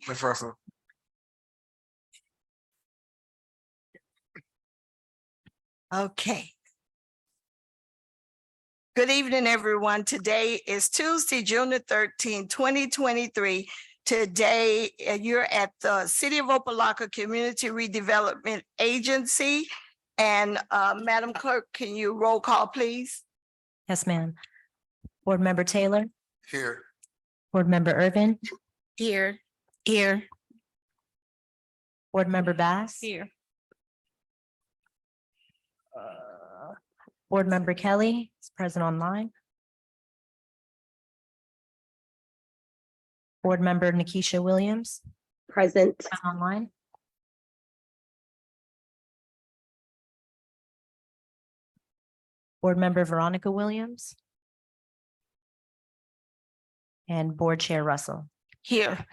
Ms. Russell. Okay. Good evening, everyone. Today is Tuesday, June the 13th, 2023. Today, you're at the City of Opa-locka Community Redevelopment Agency. And Madam Clerk, can you roll call, please? Yes, ma'am. Board Member Taylor, Here. Board Member Irvin, Here. Here. Board Member Bass. Here. Board Member Kelly is present online. Board Member Nikisha Williams Present. present online. Board Member Veronica Williams. And Board Chair Russell. Here.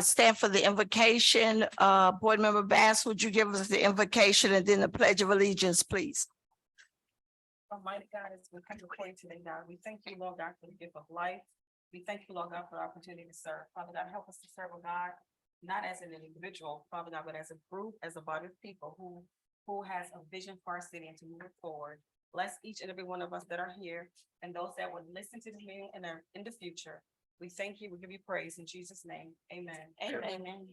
Stand for the invocation. Board Member Bass, would you give us the invocation and then the Pledge of Allegiance, please? Almighty God, as we come before you today, God, we thank you, Lord God, for the gift of life. We thank you, Lord God, for the opportunity to serve. Father God, help us to serve, God, not as an individual, Father God, but as a group, as a body of people who has a vision for our city and to move it forward. Bless each and every one of us that are here and those that would listen to the meeting and are in the future. We thank you. We give you praise in Jesus' name. Amen. Amen.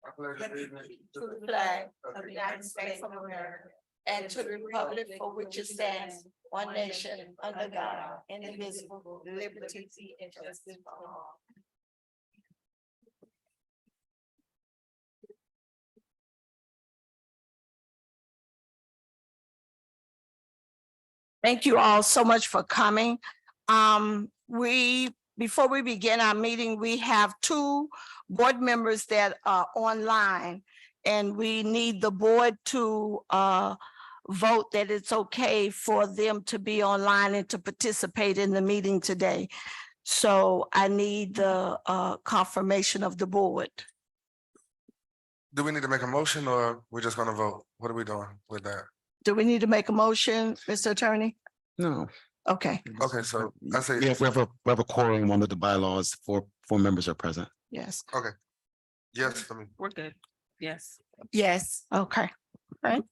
I pledge allegiance To the flag of the United States of America and to the republic for which it stands, one nation, under God, indivisible, with liberty and justice for all. Thank you all so much for coming. Before we begin our meeting, we have two board members that are online, and we need the board to vote that it's okay for them to be online and to participate in the meeting today. So I need the confirmation of the board. Do we need to make a motion or we're just gonna vote? What are we doing with that? Do we need to make a motion, Mr. Attorney? No. Okay, Okay, so I say, We have a quorum under the bylaws. Four members are present. yes, yes for me. We're good. Yes. yes, okay, right.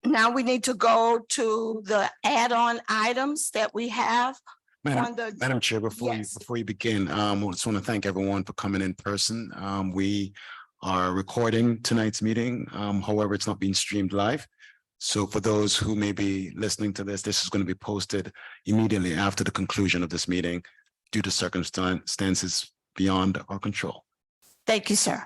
Now we need to go to the add-on items that we have on the, Madam Chair, Yes. before you begin, I just want to thank everyone for coming in person. We are recording tonight's meeting. However, it's not being streamed live. So for those who may be listening to this is going to be posted immediately after the conclusion of this meeting due to circumstances beyond our control. thank you, sir.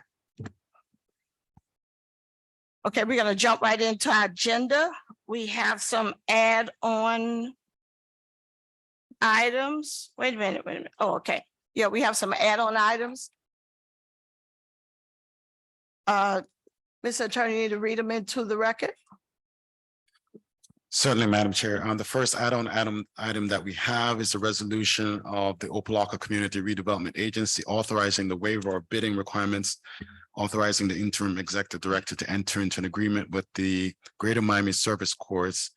Okay, we're gonna jump right into our agenda. We have some add-on items. Wait a minute. Oh, okay. Yeah, we have some add-on items. Mr. Attorney, you need to read them into the record? Certainly, Madam Chair. The first add-on item that we have is a resolution of the Opa-locka Community Redevelopment Agency authorizing the waiver of bidding requirements, authorizing the interim executive director to enter into an agreement with the Greater Miami Service Corps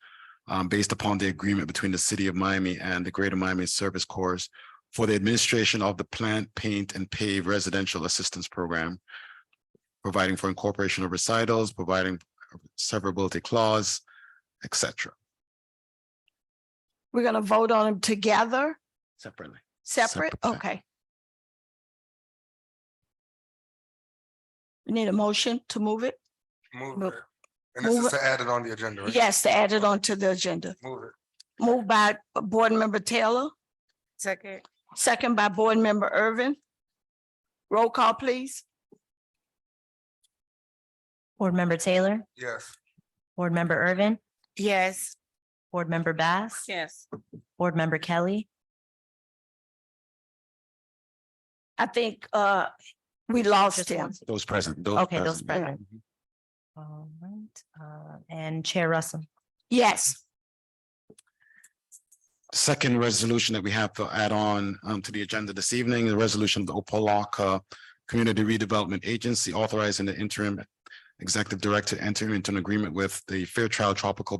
based upon the agreement between the City of Miami and the Greater Miami Service Corps for the administration of the Plant, Paint, and Pave Residential Assistance Program, providing for incorporation of recitals, providing severability clause, etc. We're gonna vote on them together, Separately. separate? Separate. Okay. We need a motion to move it? Move Move- it. And this move is to add it on the agenda, right? Yes, to add it onto the agenda. Move it. Moved by Board Member Taylor, Second. second by Board Member Irvin. Roll call, please. Board Member Taylor, Yes. Board Member Irvin, Yes. Board Member Bass. Yes. Board Member Kelly, I think we lost Just him. one. Those present. Okay, those present. present. All right, and Chair Russell. Yes, Second resolution that we have to add on to the agenda this evening, the resolution of the Opa-locka Community Redevelopment Agency authorizing the interim executive director to enter into an agreement with the Fairchild Tropical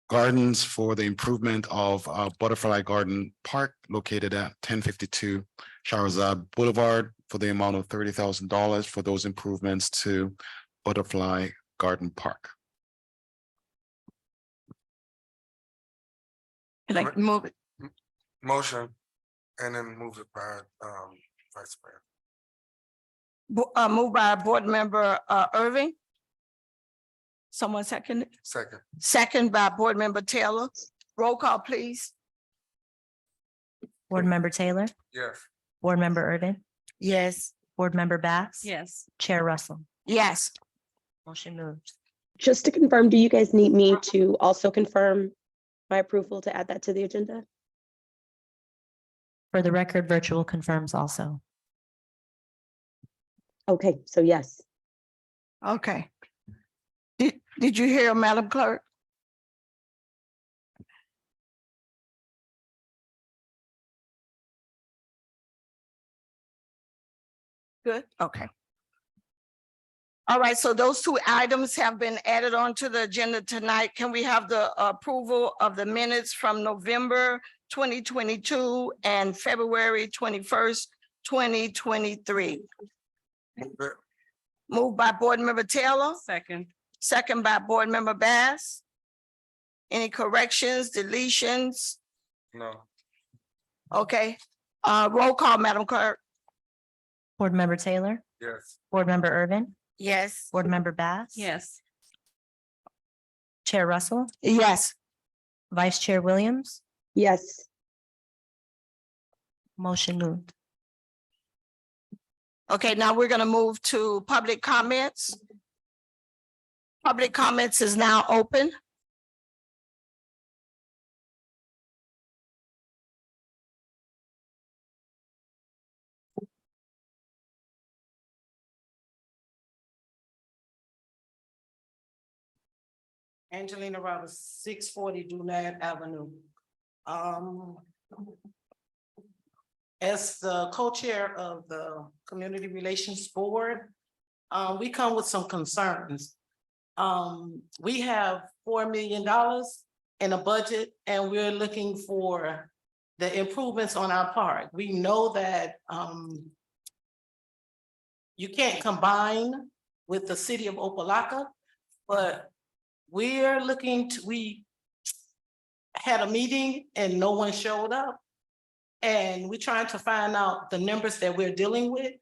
gardens for the improvement of Butterfly Garden Park located at 1052 Shahrazad Boulevard for the amount of $30,000 for those improvements to Butterfly Garden Park. Like move it. Motion, and then move it by, Vice Mayor. Moved by Board Member Irving. Someone second it? Second, Second by Board Member Taylor. Roll call, please. Board Member Taylor, yes. Board Member Irvin, Yes. Board Member Bass. Yes. Chair Russell, Yes. motion moved. Just to confirm, do you guys need me to also confirm my approval to add that to the agenda? For the record, virtual confirms also. Okay, so yes. Okay. Did you hear, Madam Clerk? Good, okay. All right, so those two items have been added on to the agenda tonight. Can we have the approval of the minutes from November 2022 and February 21st, 2023? Move it. Moved by Board Member Taylor, Second. second by Board Member Bass. Any corrections, deletions? No, Okay, roll call, Madam Clerk. Board Member Taylor, yes. Board Member Irvin, Yes. Board Member Bass. Yes. Chair Russell, Yes. Vice Chair Williams, Yes. motion moved. Okay, now we're gonna move to public comments. Public comments is now open. Angelina Roberts, 640 Dunab Avenue. As the co-chair of the Community Relations Board, we come with some concerns. We have $4 million in a budget and we're looking for the improvements on our park. We know that you can't combine with the city of Opa-locka, but we're looking to, we had a meeting and no one showed up. And we're trying to find out the numbers that we're dealing with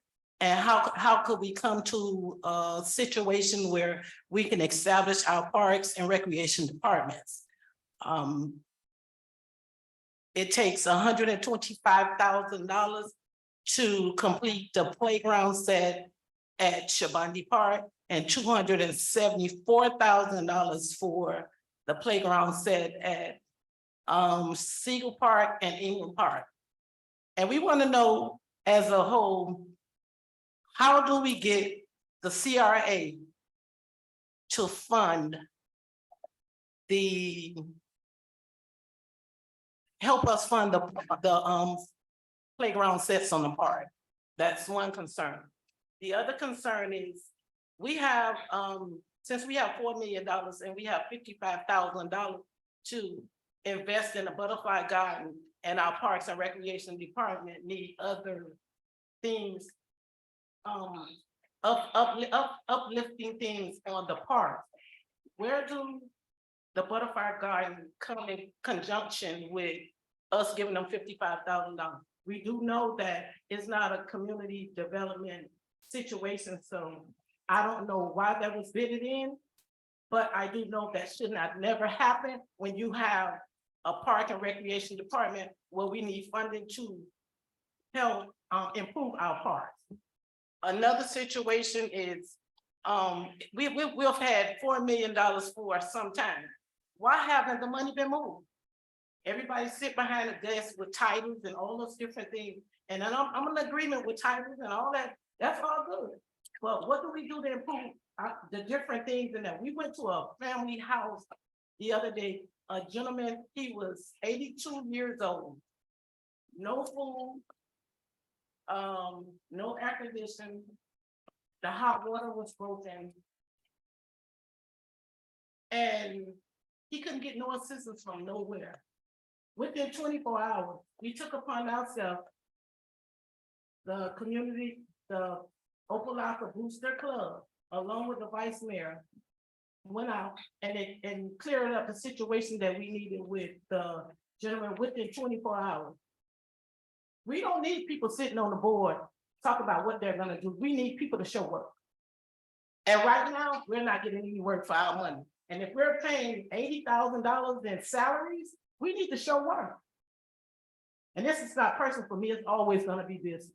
and how could we come to a situation where we can establish our parks and recreation departments. It takes $125,000 to complete the playground set at Shabandi Park and $274,000 for the playground set at Siegel Park and Ingram Park. And we want to know as a whole, how do we get the CRA to fund help us fund the playground sets on the park? That's one concern. The other concern is we have, since we have $4 million and we have $55,000 to invest in a butterfly garden, and our Parks and Recreation Department need other things, uplifting things on the park. Where do the butterfly garden come in conjunction with us giving them $55,000? We do know that it's not a community development situation, so I don't know why that was bidded in, but I do know that should not never happen when you have a Park and Recreation Department where we need funding to help improve our parks. Another situation is we've had $4 million for some time. Why haven't the money been moved? Everybody sit behind a desk with titles and all those different things. And then I'm in agreement with titles and all that. That's all good. But what do we do to improve the different things in that? We went to a family house the other day. A gentleman, he was 82 years old, no food, no air conditioning, the hot water was broken. And He couldn't get no assistance from nowhere. Within 24 hours, we took upon ourselves the community, the Opa-locka Booster Club, along with the vice mayor, went out and cleared up the situation that we needed with the gentleman within 24 hours. We don't need people sitting on the board talk about what they're gonna do. We need people to show work. And right now, we're not getting any work for our money. And if we're paying $80,000 in salaries, we need to show work. And this is not personal for me, it's always gonna be business.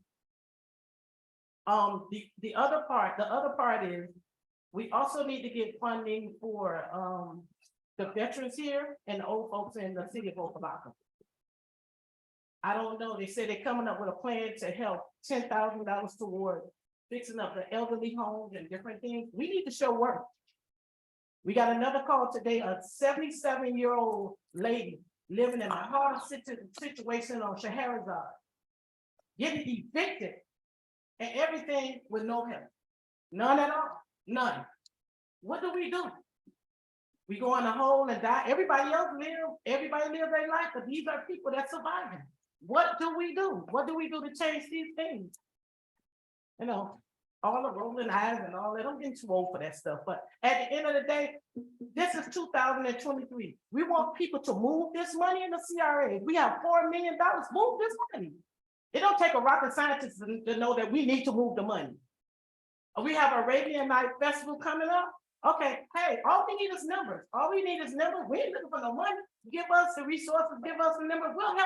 The other part is, we also need to get funding for the veterans here and the old folks in the city of Opa-locka. I don't know, they say they're coming up with a plan to help $10,000 toward fixing up the elderly homes and different things. We need to show work. We got another call today, a 77-year-old lady living in a hard situation on Scheherazade, getting evicted and everything with no help. None at all, none. What do? We go in a hole and die. Everybody live their life, but these are people that surviving. What do? What do we do to change these things? You know, all the rolling eyes and all that. I'm getting too old for that stuff. But at the end of the day, this is 2023. We want people to move this money in the CRA. We have $4 million. Move this money. It don't take a rocket scientist to know that we need to move the money. We have a Arabian Night Festival coming up. Okay, hey, all we need is numbers. We ain't looking for no money. Give us the resources, give us the numbers. We'll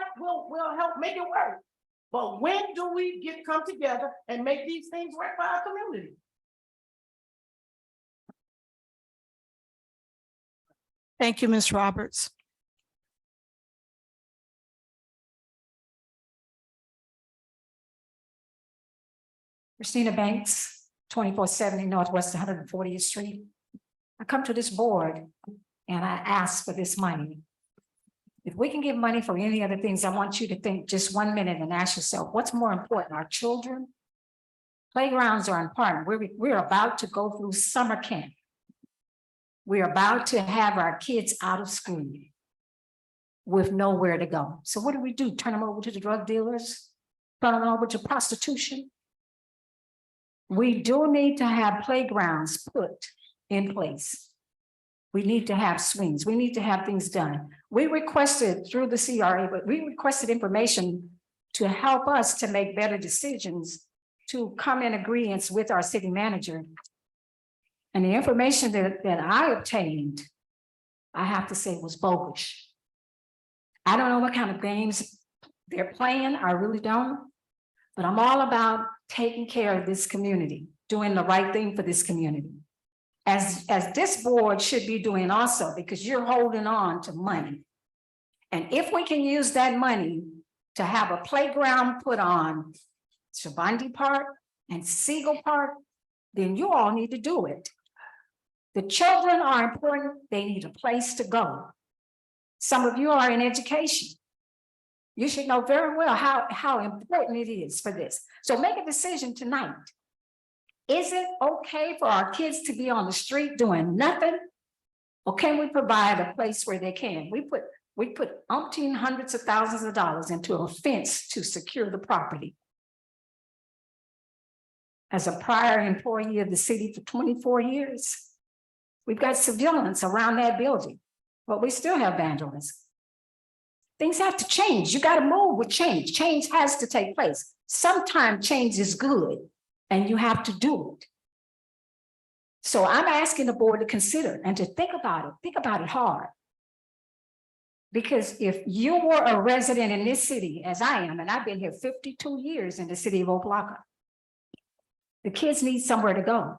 help make it work. But when do we come together and make these things work for our community? Thank you, Ms. Roberts. Christina Banks, 2470 Northwest 140th Street. I come to this board and I ask for this money. If we can get money for any other things, I want you to think just 1 minute and ask yourself, what's more important, our children? Playgrounds are important. We're about to go through summer camp. We're about to have our kids out of school with nowhere to go. So what do? Turn them over to the drug dealers? Turn them over to prostitution? We do need to have playgrounds put in place. We need to have swings. We need to have things done. We requested through the CRA, but we requested information to help us to make better decisions, to come in agreement with our city manager. And the information that I obtained, I have to say, was bogus. I don't know what kind of games they're playing. I really don't. But I'm all about taking care of this community, doing the right thing for this community. As this board should be doing also, because you're holding on to money. And if we can use that money to have a playground put on Shabandi Park and Siegel Park, then you all need to do it. The children are important. They need a place to go. Some of you are in education. You should know very well how important it is for this. So make a decision tonight. Is it okay for our kids to be on the street doing nothing? Or can we provide a place where they can? We put umpteen hundreds of thousands of dollars into a fence to secure the property. As a prior employee of the city for 24 years, we've got civilians around that building, but we still have vandalism. Things have to change. You got to move with change. Change has to take place. Sometimes change is good and you have to do it. So I'm asking the board to consider and to think about it hard. Because if you were a resident in this city, as I am, and I've been here 52 years in the city of Opa-locka, the kids need somewhere to go.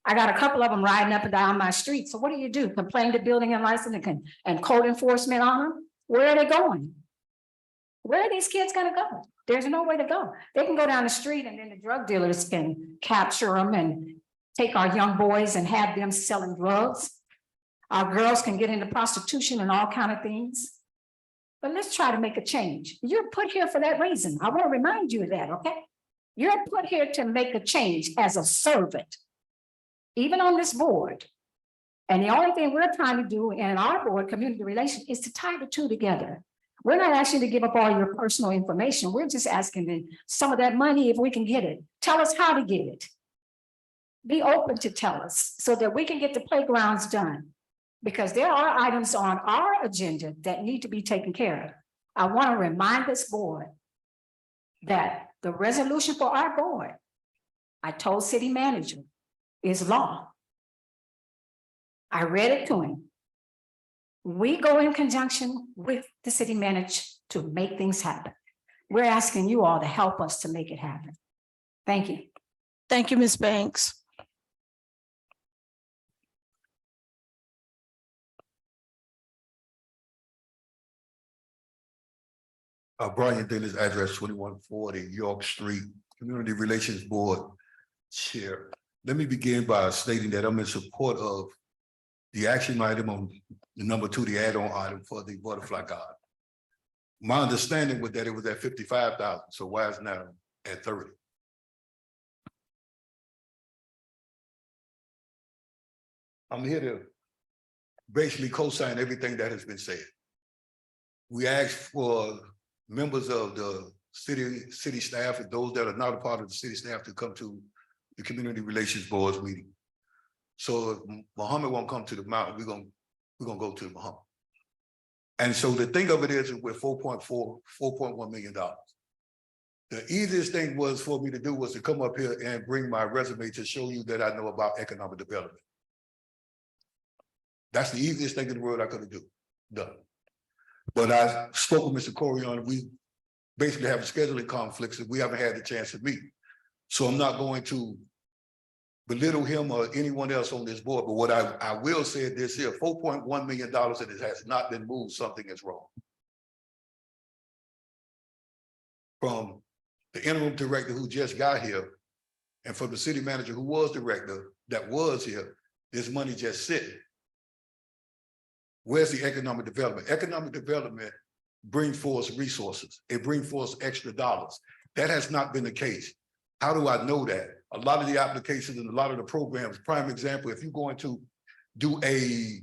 I got a couple of them riding up and down my street. So what do? Complain to building and licensing and code enforcement on them? Where are they going? Where are these kids gonna go? There's no way to go. They can go down the street and then the drug dealers can capture them and take our young boys and have them selling drugs. Our girls can get into prostitution and all kinds of things. But let's try to make a change. You're put here for that reason. I want to remind you of that, okay? You're put here to make a change as a servant. Even on this board, And the only thing we're trying to do in our board, community relations, is to tie the two together. We're not asking to give up all your personal information. We're just asking that some of that money, if we can get it, tell us how to get it. Be open to tell us so that we can get the playgrounds done. Because there are items on our agenda that need to be taken care of. I want to remind this board that the resolution for our board, I told city manager, is law. I read it to him. We go in conjunction with the city manager to make things happen. We're asking you all to help us to make it happen. Thank you. Thank you, Ms. Banks. Brian Dennis, address 2140 York Street, Community Relations Board Chair. Let me begin by stating that I'm in support of the action item on the number 2, the add-on item for the butterfly garden. My understanding was that it was at 55,000, so why is it now at 30? I'm here to basically co-sign everything that has been said. We asked for members of the city staff and those that are not a part of the city staff to come to the Community Relations Board's meeting. So if Muhammad won't come to the mountain, we're gonna go to Muhammad. And so the thing of it is we're $4.1 million. The easiest thing was for me to do was to come up here and bring my resume to show you that I know about economic development. That's the easiest thing in the world I could have done. But I spoke with Mr. Corion, and we basically have scheduling conflicts and we haven't had the chance to meet. So I'm not going to belittle him or anyone else on this board, but what I will say this here, $4.1 million and it has not been moved, something is wrong. From the interim director who just got here and from the city manager who was director that was here, this money just sitting. Where's the economic development? Economic development brings forth resources. It brings forth extra dollars. That has not been the case. How do I know that? A lot of the applications and a lot of the programs, prime example, if you're going to do a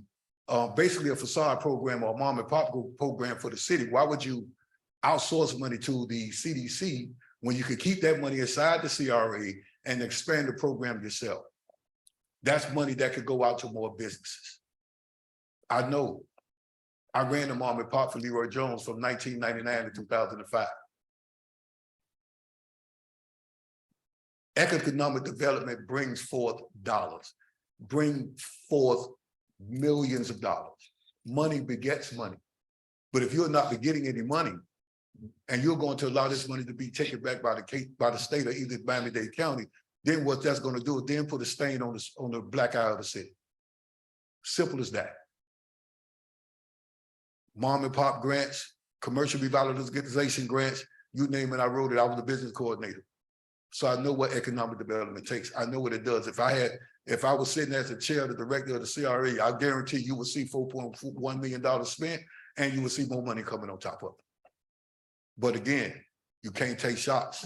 basically a facade program or a mom and pop program for the city, why would you outsource money to the CDC when you could keep that money inside the CRA and expand the program yourself? That's money that could go out to more businesses. I know. I ran the mom and pop for Leroy Jones from 1999 to 2005. Economic development brings forth dollars, bring forth millions of dollars. Money begets money. But if you're not getting any money and you're going to allow this money to be taken back by the state or either Miami-Dade County, then what that's going to do is then put a stain on the black eye of the city. Simple as that. Mom and pop grants, commercial revitalization grants, you name it, I wrote it. I was the business coordinator. So I know what economic development takes. I know what it does. If I was sitting as the chair, the director of the CRA, I guarantee you will see $4.1 million spent and you will see more money coming on top of it. But again, you can't take shots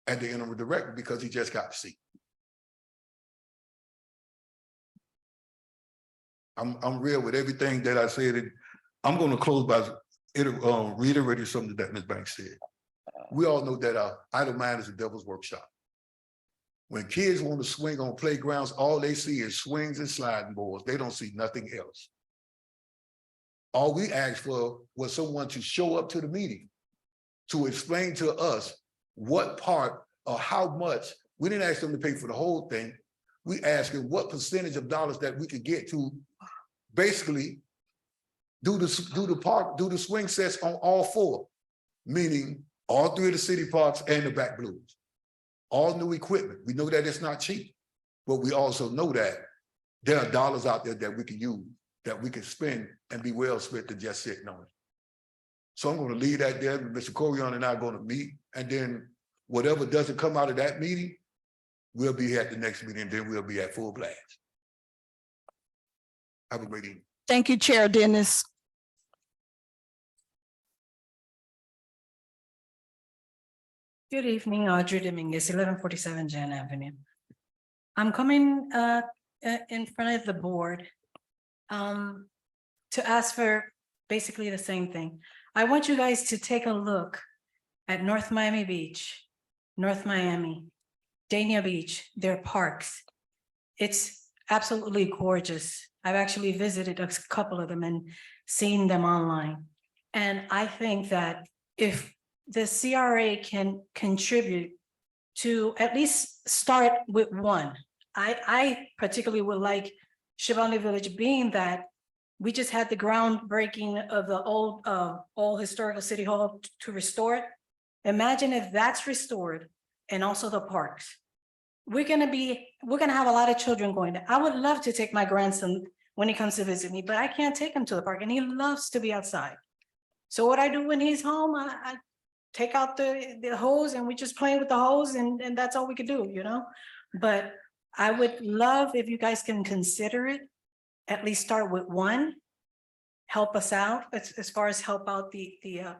at the interim director because he just got the seat. I'm real with everything that I said. And I'm going to close by reiterating something that Ms. Banks said. We all know that idle mind is the devil's workshop. When kids want to swing on playgrounds, all they see is swings and sliding boards. They don't see nothing else. All we asked for was someone to show up to the meeting to explain to us what part or how much. We didn't ask them to pay for the whole thing. We asked them what percentage of dollars that we could get to basically do the swing sets on all 4, meaning all 3 of the city parks and the back blues. All new equipment. We know that it's not cheap, but we also know that there are dollars out there that we can use, that we can spend and be well spent than just sitting on it. So I'm going to leave that there. Mr. Corion and I are going to meet, and then whatever doesn't come out of that meeting, we'll be at the next meeting, and then we'll be at full blast. Have a great evening. Thank you, Chair Dennis. Good evening, Audrey Dominguez, 1147 Jan Avenue. I'm coming in front of the board to ask for basically the same thing. I want you guys to take a look at North Miami Beach, North Miami, Dania Beach, their parks. It's absolutely gorgeous. I've actually visited a couple of them and seen them online. And I think that if the CRA can contribute to at least start with one, I particularly would like Chevalier Village, being that we just had the groundbreaking of the old historical city hall to restore it. Imagine if that's restored and also the parks. We're gonna have a lot of children going there. I would love to take my grandson when he comes to visit me, but I can't take him to the park and he loves to be outside. So what I do when he's home, I take out the hose and we just play with the hose and that's all we could do, you know? But I would love if you guys can consider it, at least start with one, help us out as far as help out the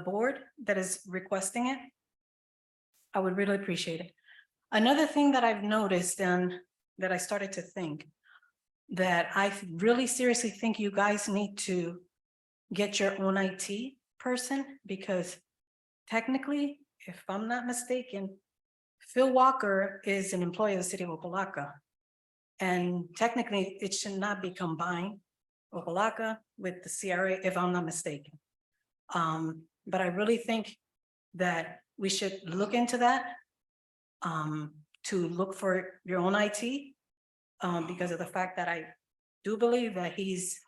board that is requesting it. I would really appreciate it. Another thing that I've noticed and that I started to think, that I really seriously think you guys need to get your own IT person, because technically, if I'm not mistaken, Phil Walker is an employee of the city of Opa-locka. And technically, it should not be combined, Opa-locka with the CRA, if I'm not mistaken. But I really think that we should look into that, to look for your own IT, because of the fact that I do believe that he's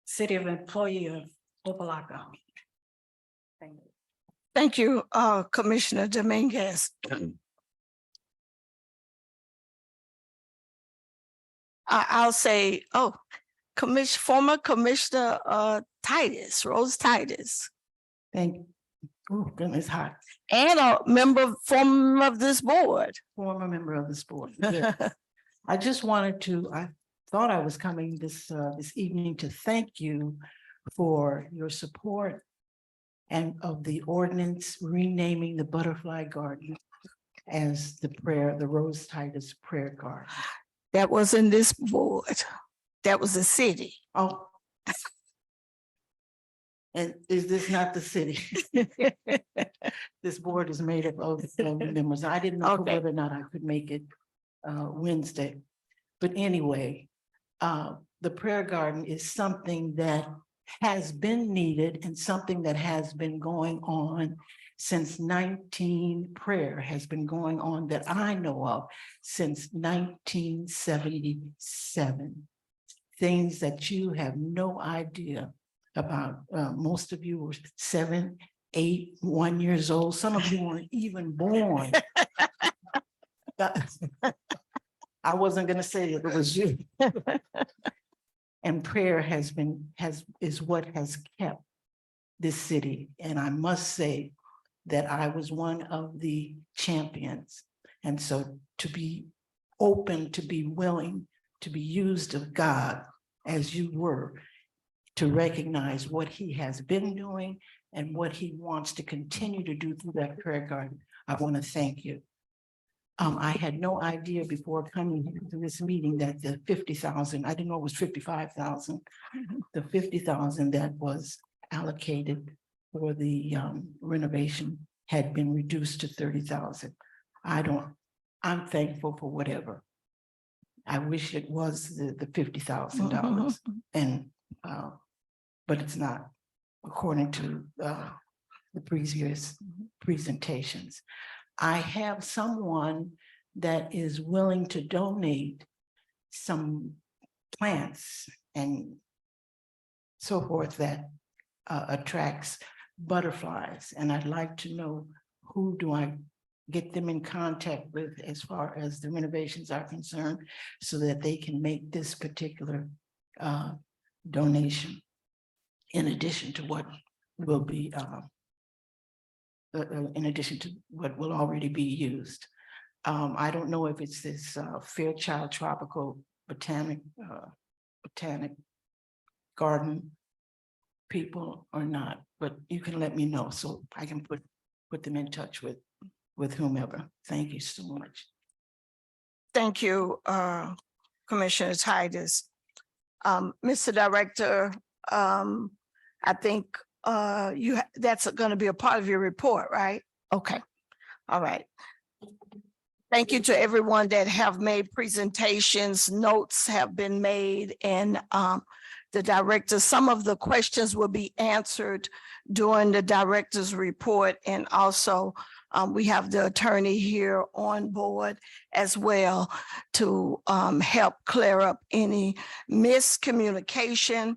city of employee of Opa-locka. Thank you. Thank you, Commissioner Dominguez. I'll say, former Commissioner Titus, Rose Titus, Thank you. Oh, goodness, hot. and a former of this board. Former member of this board. Yes. I just wanted to, I thought I was coming this evening to thank you for your support and of the ordinance renaming the Butterfly Garden as the Rose Titus Prayer Garden. That was in this board. That was the city. Oh. And is this not the city? This board is made up of members. I didn't know Okay. whether or not I could make it Wednesday. But anyway, the prayer garden is something that has been needed and something that has been going on since prayer has been going on that I know of since 1977. Things that you have no idea about. Most of you were 7, 8, 1 years old. Some of you weren't even born. I wasn't gonna say it was you. And prayer is what has kept this city. And I must say that I was one of the champions. And so to be open, to be willing, to be used of God as you were, to recognize what he has been doing and what he wants to continue to do through that prayer garden. I want to thank you. I had no idea before coming to this meeting that the 50,000, I didn't know it was 55,000. The 50,000 that was allocated for the renovation had been reduced to 30,000. I'm thankful for whatever. I wish it was the $50,000 and but it's not, according to the previous presentations. I have someone that is willing to donate some plants and so forth that attracts butterflies. And I'd like to know, who do I get them in contact with as far as the renovations are concerned, so that they can make this particular donation in addition to what will be in addition to what will already be used. I don't know if it's this Fairchild Tropical Botanic Garden people or not, but you can let me know so I can put them in touch with whomever. Thank you so much. Thank you, Commissioner Titus. Mr. Director, I think that's gonna be a part of your report, right? Okay, all right. Thank you to everyone that have made presentations, notes have been made, and the director, some of the questions will be answered during the director's report, and also we have the attorney here on board as well to help clear up any miscommunication.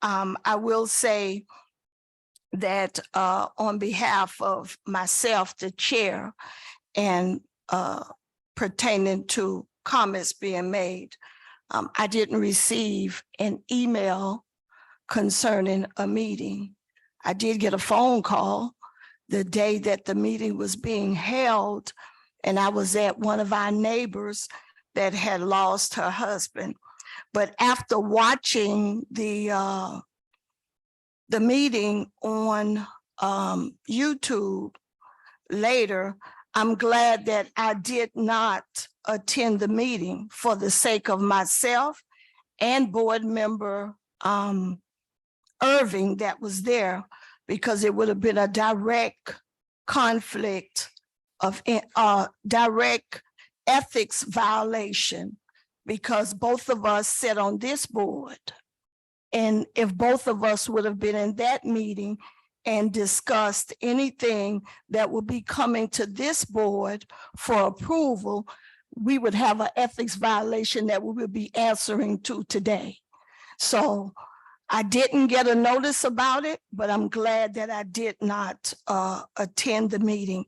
I will say that on behalf of myself, the chair, and pertaining to comments being made, I didn't receive an email concerning a meeting. I did get a phone call the day that the meeting was being held, and I was at one of our neighbors that had lost her husband. But after watching the meeting on YouTube later, I'm glad that I did not attend the meeting for the sake of myself and board member Irving that was there, because it would have been a direct conflict of direct ethics violation, because both of us sit on this board. And if both of us would have been in that meeting and discussed anything that will be coming to this board for approval, we would have an ethics violation that we will be answering to today. So I didn't get a notice about it, but I'm glad that I did not attend the meeting.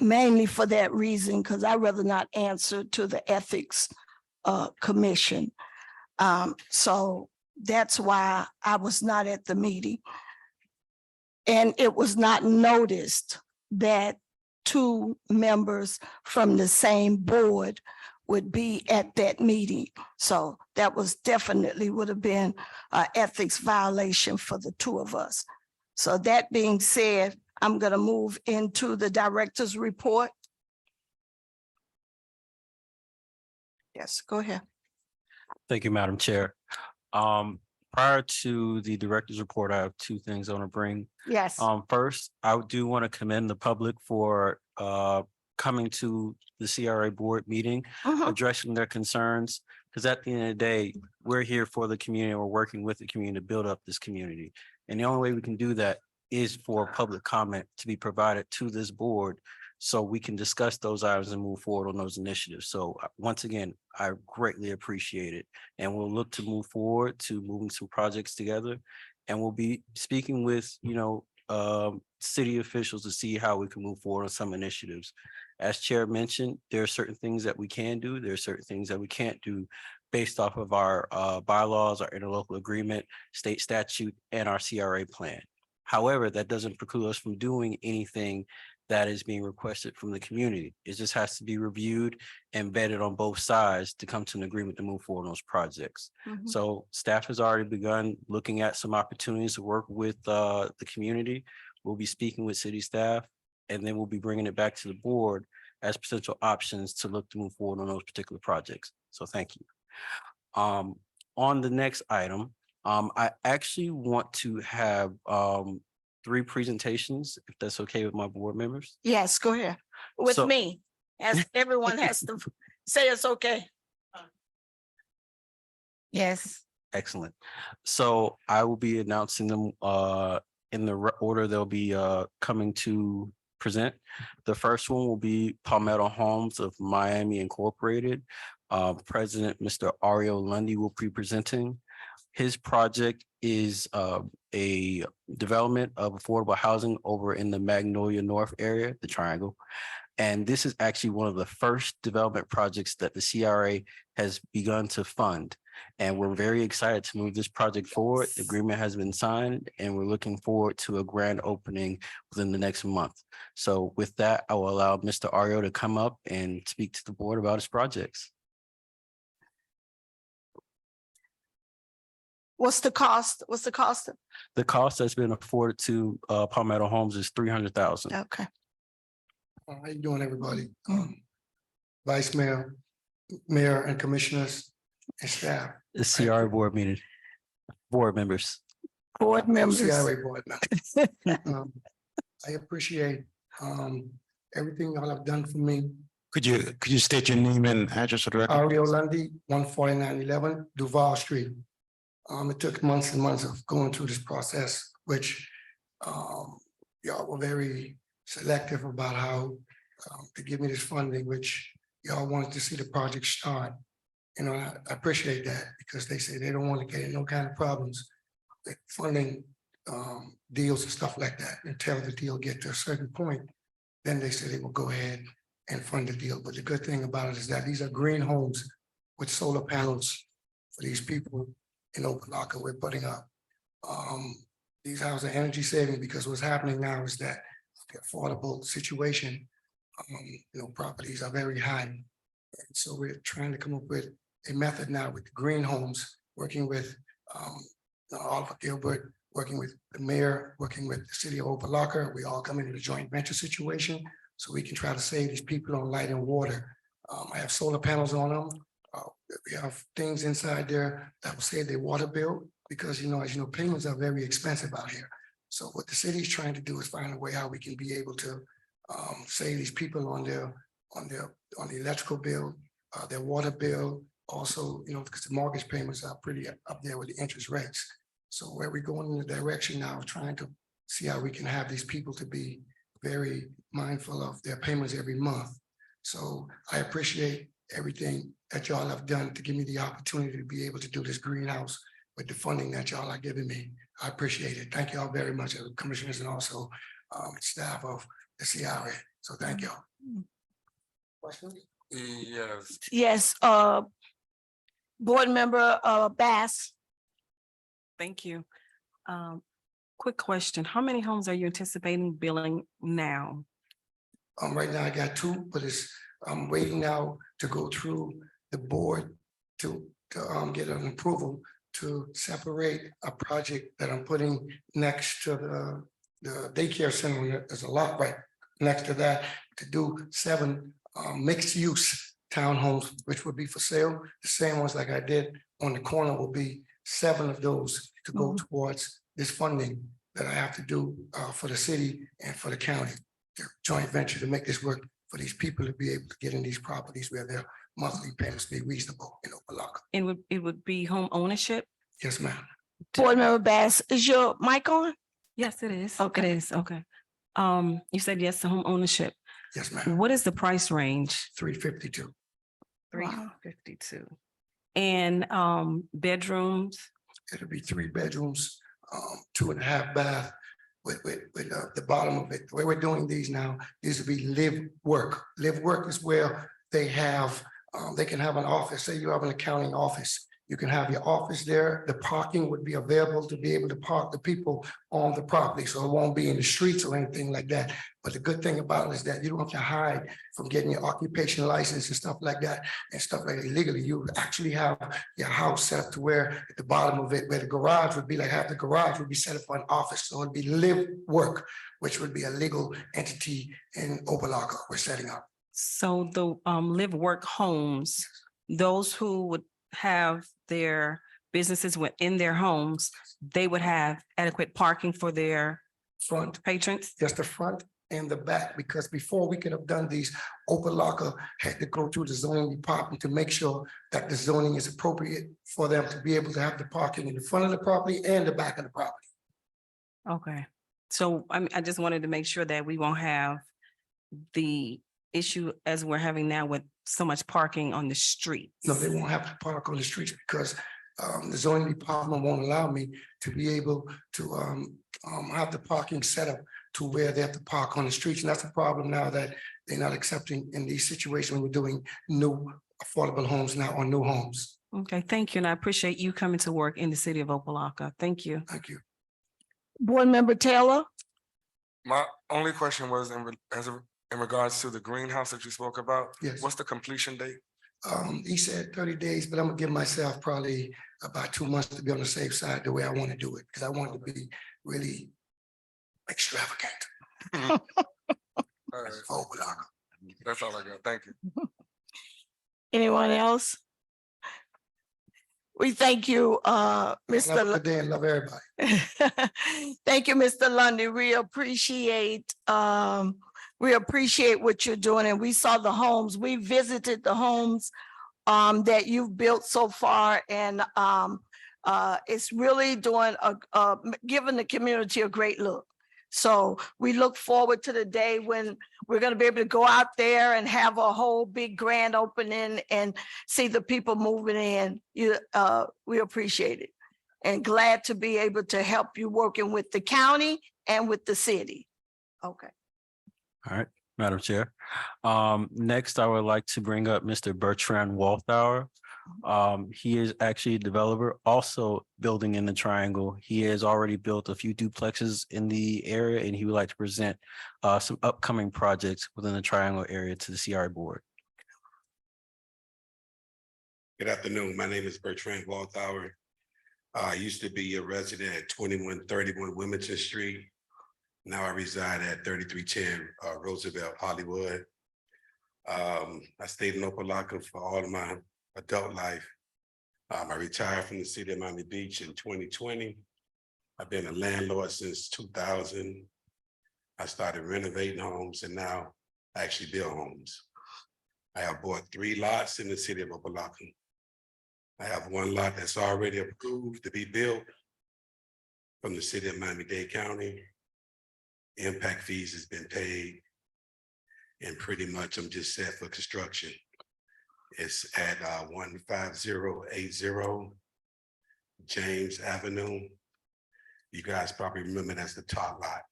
Mainly for that reason, because I'd rather not answer to the ethics commission. So that's why I was not at the meeting. And it was not noticed that two members from the same board would be at that meeting. So that was definitely would have been an ethics violation for the two of us. So that being said, I'm going to move into the director's report. Yes, go ahead. Thank you, Madam Chair. Prior to the director's report, I have two things I want to bring. Yes. First, I do want to commend the public for coming to the CRA board meeting, addressing their concerns, because at the end of the day, we're here for the community. We're working with the community to build up this community. And the only way we can do that is for public comment to be provided to this board so we can discuss those items and move forward on those initiatives. So once again, I greatly appreciate it. And we'll look to move forward to moving some projects together. And we'll be speaking with, city officials to see how we can move forward on some initiatives. As Chair mentioned, there are certain things that we can do. There are certain things that we can't do based off of our bylaws, our interlocal agreement, state statute, and our CRA plan. However, that doesn't preclude us from doing anything that is being requested from the community. It just has to be reviewed and vetted on both sides to come to an agreement to move forward on those projects. So staff has already begun looking at some opportunities to work with the community. We'll be speaking with city staff, and then we'll be bringing it back to the board as potential options to look to move forward on those particular projects. So thank you. On the next item, I actually want to have 3 presentations, if that's okay with my board members. Yes, go ahead. With So- me, as everyone has to say it's okay. Yes. Excellent. So I will be announcing them in the order they'll be coming to present. The first one will be Palmetto Homes of Miami Incorporated. President Mr. Ario Lundy will be presenting. His project is a development of affordable housing over in the Magnolia North area, the Triangle. And this is actually one of the first development projects that the CRA has begun to fund. And we're very excited to move this project forward. The agreement has been signed, and we're looking forward to a grand opening within the next month. So with that, I will allow Mr. Ario to come up and speak to the board about his projects. What's the cost? What's the cost? The cost that's been afforded to Palmetto Homes is $300,000. Okay. How you doing, everybody? Vice Mayor, Mayor and Commissioners. and staff. The CRA board meeting, board members. Board members. CRA board members. I appreciate everything y'all have done for me. Could you state your name and address for the record? Ario Lundy, 14911 Duval Street. It took months and months of going through this process, which y'all were very selective about how to give me this funding, which y'all wanted to see the project start. You know, I appreciate that because they say they don't want to get in no kind of problems with funding deals and stuff like that until the deal get to a certain point. Then they say they will go ahead and fund the deal. But the good thing about it is that these are green homes with solar panels for these people in Opa-locka we're putting up. These houses are energy saving because what's happening now is that the affordable situation, properties are very high. And so we're trying to come up with a method now with the green homes, working with Oliver Gilbert, working with the mayor, working with the city of Opa-locka. We all come into a joint venture situation so we can try to save these people on light and water. I have solar panels on them. We have things inside there that will save their water bill because, as you know, payments are very expensive out here. So what the city is trying to do is find a way how we can be able to save these people on the electrical bill, their water bill. Also, because the mortgage payments are pretty up there with the interest rates. So where we're going in the direction now of trying to see how we can have these people to be very mindful of their payments every month. So I appreciate everything that y'all have done to give me the opportunity to be able to do this greenhouse with the funding that y'all are giving me. I appreciate it. Thank y'all very much, as commissioners and also staff of the CRA. So thank y'all. Questions? Yes. Yes, board member Bass. Thank you. Quick question. How many homes are you anticipating building now? Right now I got 2, but I'm waiting now to go through the board to get an approval to separate a project that I'm putting next to the daycare center. There's a lot right next to that to do 7 mixed use townhomes, which would be for sale. The same ones like I did on the corner will be 7 of those to go towards this funding that I have to do for the city and for the county. The joint venture to make this work for these people to be able to get in these properties where their monthly payments be reasonable in Opa-locka. It would be home ownership? Yes, ma'am. Board member Bass, is your mic on? Yes, it is. Okay. It is. Okay. You said yes to home ownership. Yes, ma'am. What is the price range? 352. Wow. 352. And bedrooms? It'll be 3 bedrooms, 2.5 bath with the bottom of it. The way we're doing these now, these will be live work. Live work is where they have, they can have an office. Say you have an accounting office. You can have your office there. The parking would be available to be able to park the people on the property. So it won't be in the streets or anything like that. But the good thing about it is that you don't have to hide from getting your occupation license and stuff like that and stuff like that illegally. You actually have your house set up to where at the bottom of it, where the garage would be, like half the garage would be set up for an office. So it'd be live work, which would be a legal entity in Opa-locka we're setting up. So the live work homes, those who would have their businesses within their homes, they would have adequate parking for their Front, patrons? just the front and the back, because before we could have done these, Opa-locka had to go through the zoning department to make sure that the zoning is appropriate for them to be able to have the parking in the front of the property and the back of the property. Okay. So I just wanted to make sure that we won't have the issue as we're having now with so much parking on the streets. No, they won't have to park on the streets because the zoning department won't allow me to be able to have the parking set up to where they have to park on the streets. And that's a problem now that they're not accepting in these situations when we're doing new affordable homes now on new homes. Okay, thank you. And I appreciate you coming to work in the city of Opa-locka. Thank you. Thank you. Board member Taylor. My only question was in regards to the greenhouse that you spoke about. Yes. What's the completion date? He said 30 days, but I'm gonna give myself probably about 2 months to be on the safe side the way I want to do it, because I want it to be really extravagant. All right, Opa-locka. that's all I got. Thank you. Anyone else? We thank you, Have a Mr. good day and love everybody. Thank you, Mr. Lundy. We appreciate what you're doing, and we saw the homes. We visited the homes that you've built so far, and it's really doing giving the community a great look. So we look forward to the day when we're going to be able to go out there and have a whole big grand opening and see the people moving in. We appreciate it and glad to be able to help you working with the county and with the city. Okay. All right, Madam Chair. Next, I would like to bring up Mr. Bertrand Walthour. He is actually a developer, also building in the Triangle. He has already built a few duplexes in the area, and he would like to present some upcoming projects within the Triangle area to the CRA board. Good afternoon. My name is Bertrand Walthour. I used to be a resident at 2131 Wilmington Street. Now I reside at 3310 Roosevelt, Hollywood. I stayed in Opa-locka for all of my adult life. I retired from the city of Miami Beach in 2020. I've been a landlord since 2000. I started renovating homes and now I actually build homes. I have bought 3 lots in the city of Opa-locka. I have 1 lot that's already approved to be built from the city of Miami-Dade County. Impact fees has been paid. And pretty much I'm just set for construction. It's at 15080 James Avenue. You guys probably remember that's the top lot.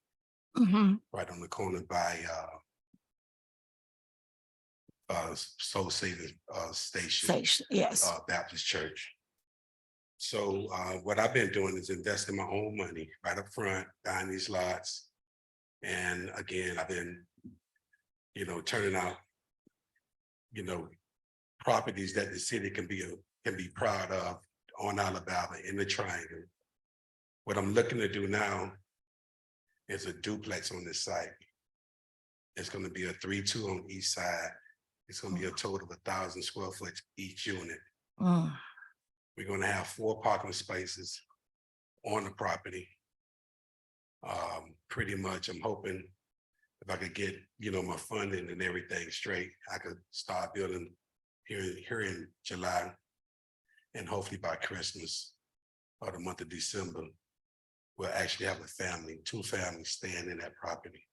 Right on the corner by Soul Saving Station. Yes. Baptist Church. So what I've been doing is investing my own money right up front, buying these lots. And again, I've been, turning out, properties that the city can be proud of on Alabama in the Triangle. What I'm looking to do now is a duplex on this site. It's going to be a 3-2 on each side. It's going to be a total of 1,000 square foot each unit. We're going to have 4 parking spaces on the property. Pretty much, I'm hoping if I could get, my funding and everything straight, I could start building here in July, and hopefully by Christmas or the month of December, we'll actually have a family, 2 families staying in that property.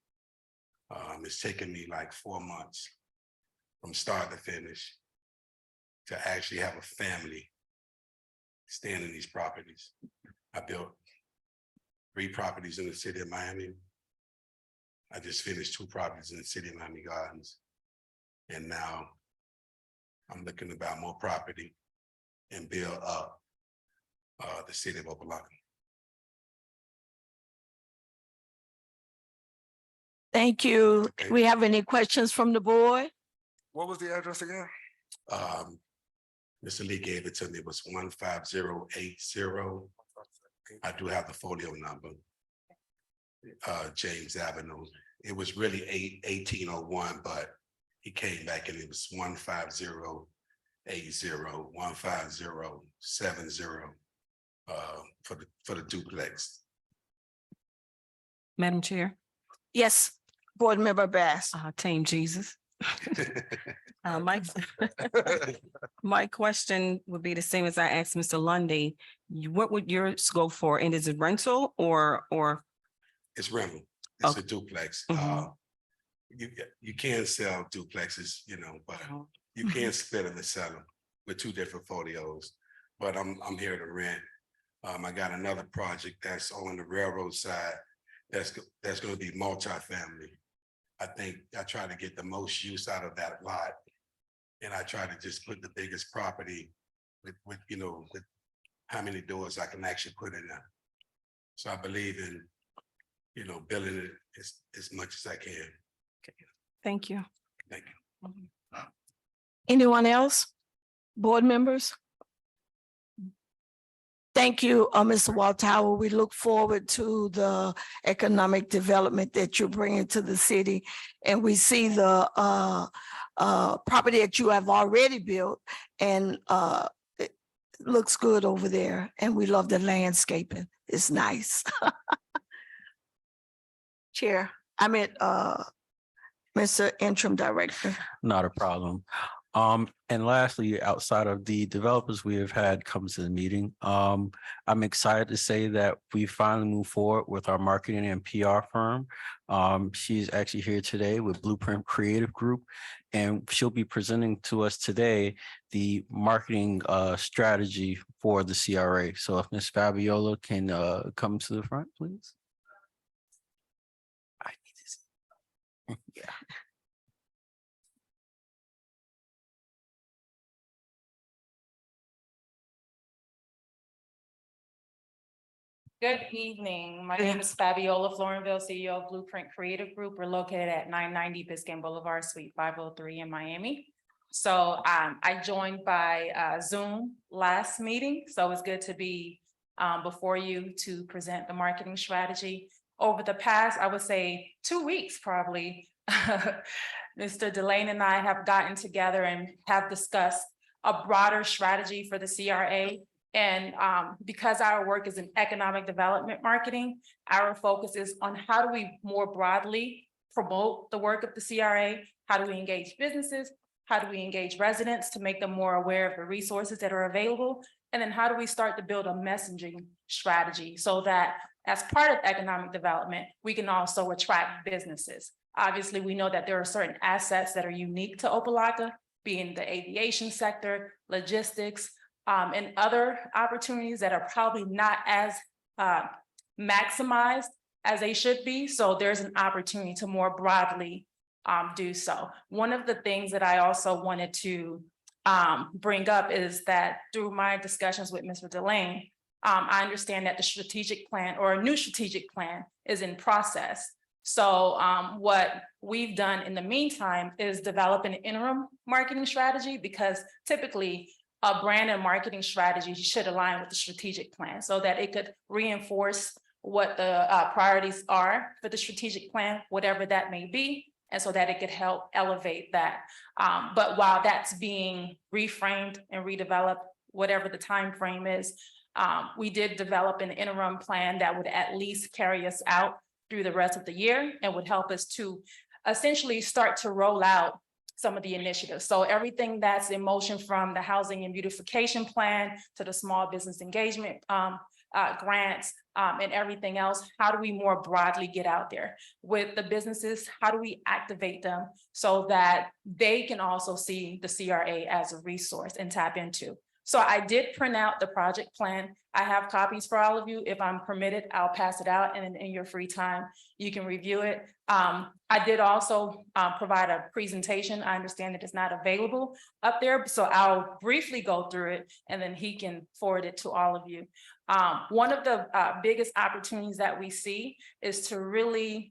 It's taken me like 4 months from start to finish to actually have a family staying in these properties. I built 3 properties in the city of Miami. I just finished 2 properties in the city of Miami Gardens. And now I'm looking to buy more property and build up the city of Opa-locka. Thank you. Okay. We have any questions from the board? What was the address again? Mr. Lee gave it to me. It was 15080. I do have the folio number. James Avenue. It was really 1801, but he came back and it was 15080, 15070 for the duplex. Madam Chair, Yes, Board Member Bass. Team Jesus. My question would be the same as I asked Mr. Lundy. What would yours go for? And is it rental or? It's rental. It's a duplex. You can sell duplexes, but you can't split them and sell them with 2 different folios. But I'm here to rent. I got another project that's on the railroad side. That's going to be multifamily. I think I try to get the most use out of that lot, and I try to just put the biggest property with how many doors I can actually put in there. So I believe in building it as much as I can. Thank you. Thank you. Anyone else? Board members? Thank you, Mr. Walthour. We look forward to the economic development that you're bringing to the city. And we see the property that you have already built and looks good over there and we love the landscaping. It's nice. Chair, Mr. Interim Director. Not a problem. And lastly, outside of the developers we have had come to the meeting, I'm excited to say that we finally moved forward with our marketing and PR firm. She's actually here today with Blueprint Creative Group, and she'll be presenting to us today the marketing strategy for the CRA. So if Ms. Fabiola can come to the front, please. I need this. Yeah. Good evening. My name is Fabiola Florenville, CEO of Blueprint Creative Group. We're located at 990 Biscayne Boulevard, Suite 503 in Miami. So I joined by Zoom last meeting, so it's good to be before you to present the marketing strategy. Over the past, I would say 2 weeks probably, Mr. Delane and I have gotten together and have discussed a broader strategy for the CRA. And because our work is in economic development marketing, our focus is on how do we more broadly promote the work of the CRA? How do we engage businesses? How do we engage residents to make them more aware of the resources that are available? And then how do we start to build a messaging strategy so that as part of economic development, we can also attract businesses? Obviously, we know that there are certain assets that are unique to Opa-locka, being the aviation sector, logistics, and other opportunities that are probably not as maximized as they should be. So there's an opportunity to more broadly do so. One of the things that I also wanted to bring up is that through my discussions with Mr. Delane, I understand that the strategic plan or a new strategic plan is in process. So what we've done in the meantime is develop an interim marketing strategy, because typically a brand and marketing strategy should align with the strategic plan so that it could reinforce what the priorities are for the strategic plan, whatever that may be, and so that it could help elevate that. But while that's being reframed and redeveloped, whatever the time frame is, we did develop an interim plan that would at least carry us out through the rest of the year and would help us to essentially start to roll out some of the initiatives. So everything that's in motion, from the housing and beautification plan to the small business engagement grants and everything else, how do we more broadly get out there with the businesses? How do we activate them so that they can also see the CRA as a resource and tap into? So I did print out the project plan. I have copies for all of you. If I'm permitted, I'll pass it out, and in your free time, you can review it. I did also provide a presentation. I understand that it's not available up there, so I'll briefly go through it, and then he can forward it to all of you. One of the biggest opportunities that we see is to really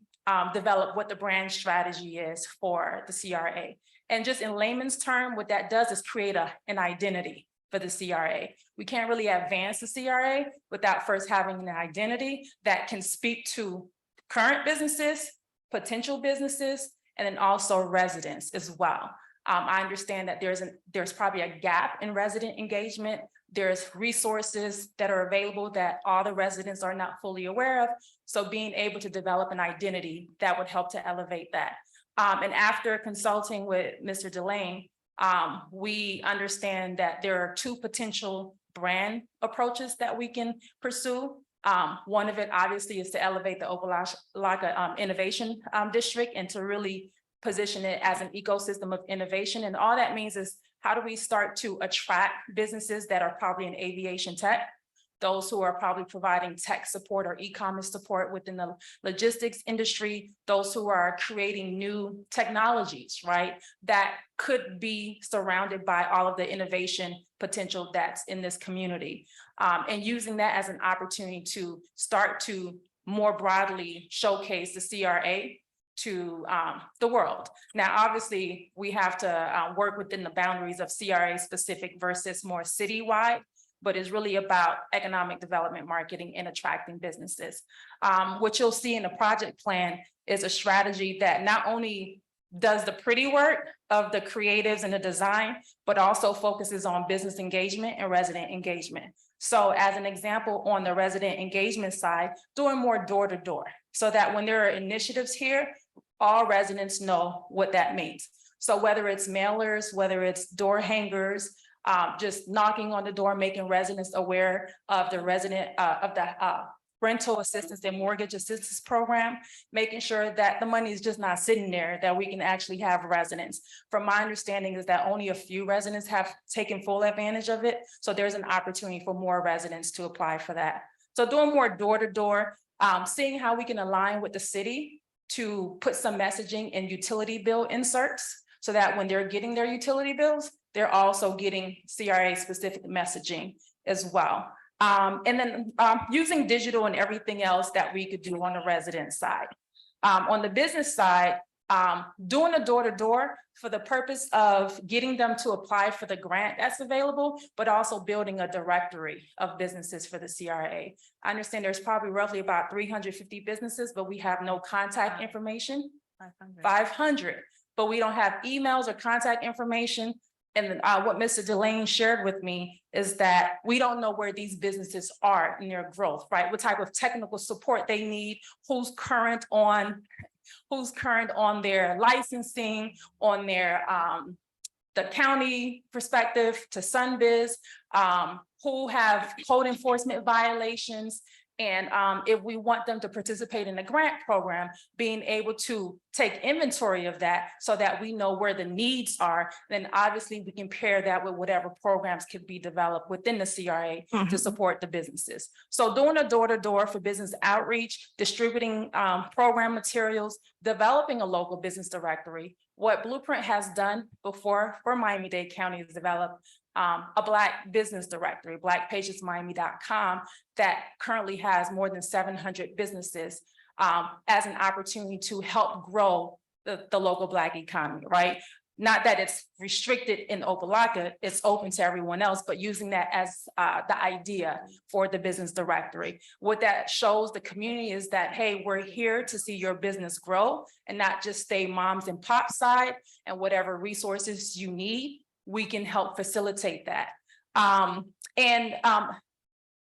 develop what the brand strategy is for the CRA. And just in layman's term, what that does is create an identity for the CRA. We can't really advance the CRA without first having an identity that can speak to current businesses, potential businesses, and then also residents as well. I understand that there's probably a gap in resident engagement. There's resources that are available that all the residents are not fully aware of. So being able to develop an identity that would help to elevate that. And after consulting with Mr. Delane, we understand that there are two potential brand approaches that we can pursue. One of it obviously is to elevate the Opa-locka Innovation District and to really position it as an ecosystem of innovation. And all that means is, how do we start to attract businesses that are probably in aviation tech, those who are probably providing tech support or e-commerce support within the logistics industry, those who are creating new technologies, right, that could be surrounded by all of the innovation potential that's in this community, and using that as an opportunity to start to more broadly showcase the CRA to the world. Now, obviously, we have to work within the boundaries of CRA specific versus more citywide, but it's really about economic development marketing and attracting businesses. What you'll see in the project plan is a strategy that not only does the pretty work of the creatives and the design, but also focuses on business engagement and resident engagement. So as an example, on the resident engagement side, doing more door to door, so that when there are initiatives here, all residents know what that means. So whether it's mailers, whether it's door hangers, just knocking on the door, making residents aware of the rental assistance and mortgage assistance program, making sure that the money is just not sitting there, that we can actually have residents. From my understanding is that only a few residents have taken full advantage of it. So there's an opportunity for more residents to apply for that. So doing more door to door, seeing how we can align with the city to put some messaging in utility bill inserts, so that when they're getting their utility bills, they're also getting CRA specific messaging as well. And then using digital and everything else that we could do on the resident side. On the business side, doing a door to door for the purpose of getting them to apply for the grant that's available, but also building a directory of businesses for the CRA. I understand there's probably roughly about 350 businesses, but we have no contact information. 500, but we don't have emails or contact information. And what Mr. Delane shared with me is that we don't know where these businesses are in their growth, right? What type of technical support they need, who's current on their licensing, on their the county perspective to SunBiz, who have code enforcement violations. And if we want them to participate in the grant program, being able to take inventory of that so that we know where the needs are, then obviously we can pair that with whatever programs could be developed within the CRA to support the businesses. So doing a door-to-door for business outreach, distributing program materials, developing a local business directory. What Blueprint has done before for Miami-Dade County is develop a Black business directory, blackpagesmiami.com, that currently has more than 700 businesses as an opportunity to help grow the local Black economy, right? Not that it's restricted in Opa-locka, it's open to everyone else, but using that as the idea for the business directory. What that shows the community is that, hey, we're here to see your business grow and not just stay moms and pop side, and whatever resources you need, we can help facilitate that.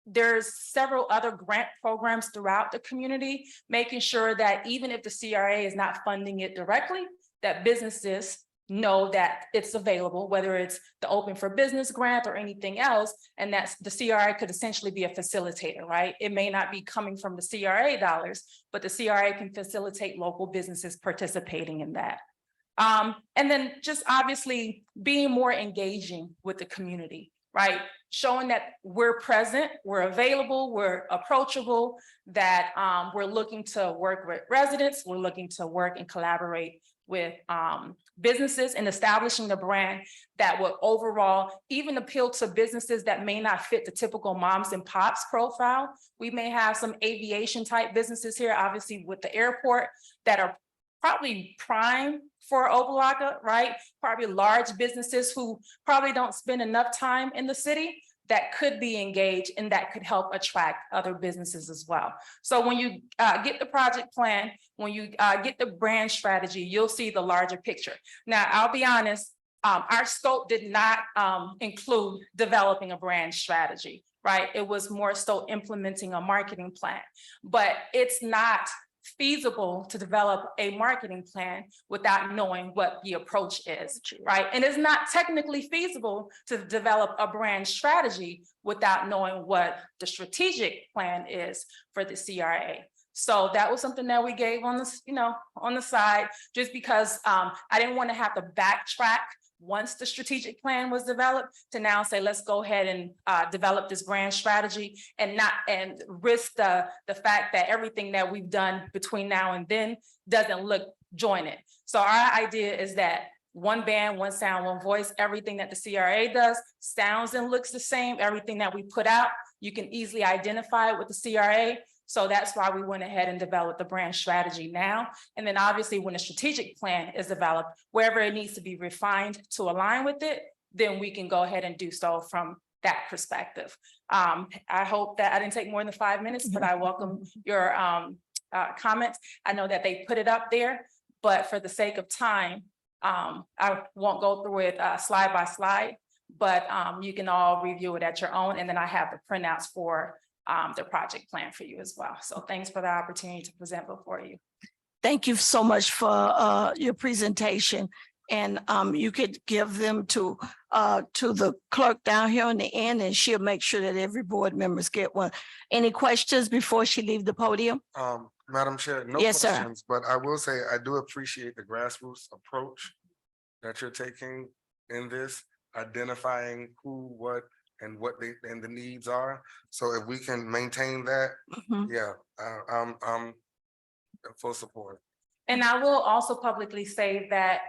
There's several other grant programs throughout the community, making sure that even if the CRA is not funding it directly, that businesses know that it's available, whether it's the Open for Business grant or anything else, and that's the CRA could essentially be a facilitator, right? It may not be coming from the CRA dollars, but the CRA can facilitate local businesses participating in that. And then just obviously being more engaging with the community, right? Showing that we're present, we're available, we're approachable, that we're looking to work with residents, we're looking to work and collaborate with businesses, and establishing the brand that will overall even appeal to businesses that may not fit the typical moms and pops profile. We may have some aviation type businesses here, obviously with the airport, that are probably prime for Opa-locka, right? Probably large businesses who probably don't spend enough time in the city, that could be engaged and that could help attract other businesses as well. So when you get the project plan, when you get the brand strategy, you'll see the larger picture. Now, I'll be honest, our scope did not include developing a brand strategy, right? It was more so implementing a marketing plan, but it's not feasible to develop a marketing plan without knowing what the approach is, right? And it's not technically feasible to develop a brand strategy without knowing what the strategic plan is for the CRA. So that was something that we gave on the, on the side, just because I didn't want to have to backtrack once the strategic plan was developed to now say, let's go ahead and develop this brand strategy and risk the fact that everything that we've done between now and then doesn't look jointed. So our idea is that one band, one sound, one voice, everything that the CRA does sounds and looks the same. Everything that we put out, you can easily identify it with the CRA. So that's why we went ahead and developed the brand strategy now. And then obviously when a strategic plan is developed, wherever it needs to be refined to align with it, then we can go ahead and do so from that perspective. I hope that I didn't take more than 5 minutes, but I welcome your comments. I know that they put it up there, but for the sake of time, I won't go through it slide by slide, but you can all review it at your own, and then I have the printouts for the project plan for you as well. So thanks for the opportunity to present before you. Thank you so much for your presentation. And you could give them to the clerk down here on the end, and she'll make sure that every board members get one. Any questions before she leave the podium? Madam Chair, no Yes, sir. questions, but I will say I do appreciate the grassroots approach that you're taking in this, identifying who, what, and what they, and the needs are. So if we can maintain that, Mhm. yeah, I'm in full support. And I will also publicly say that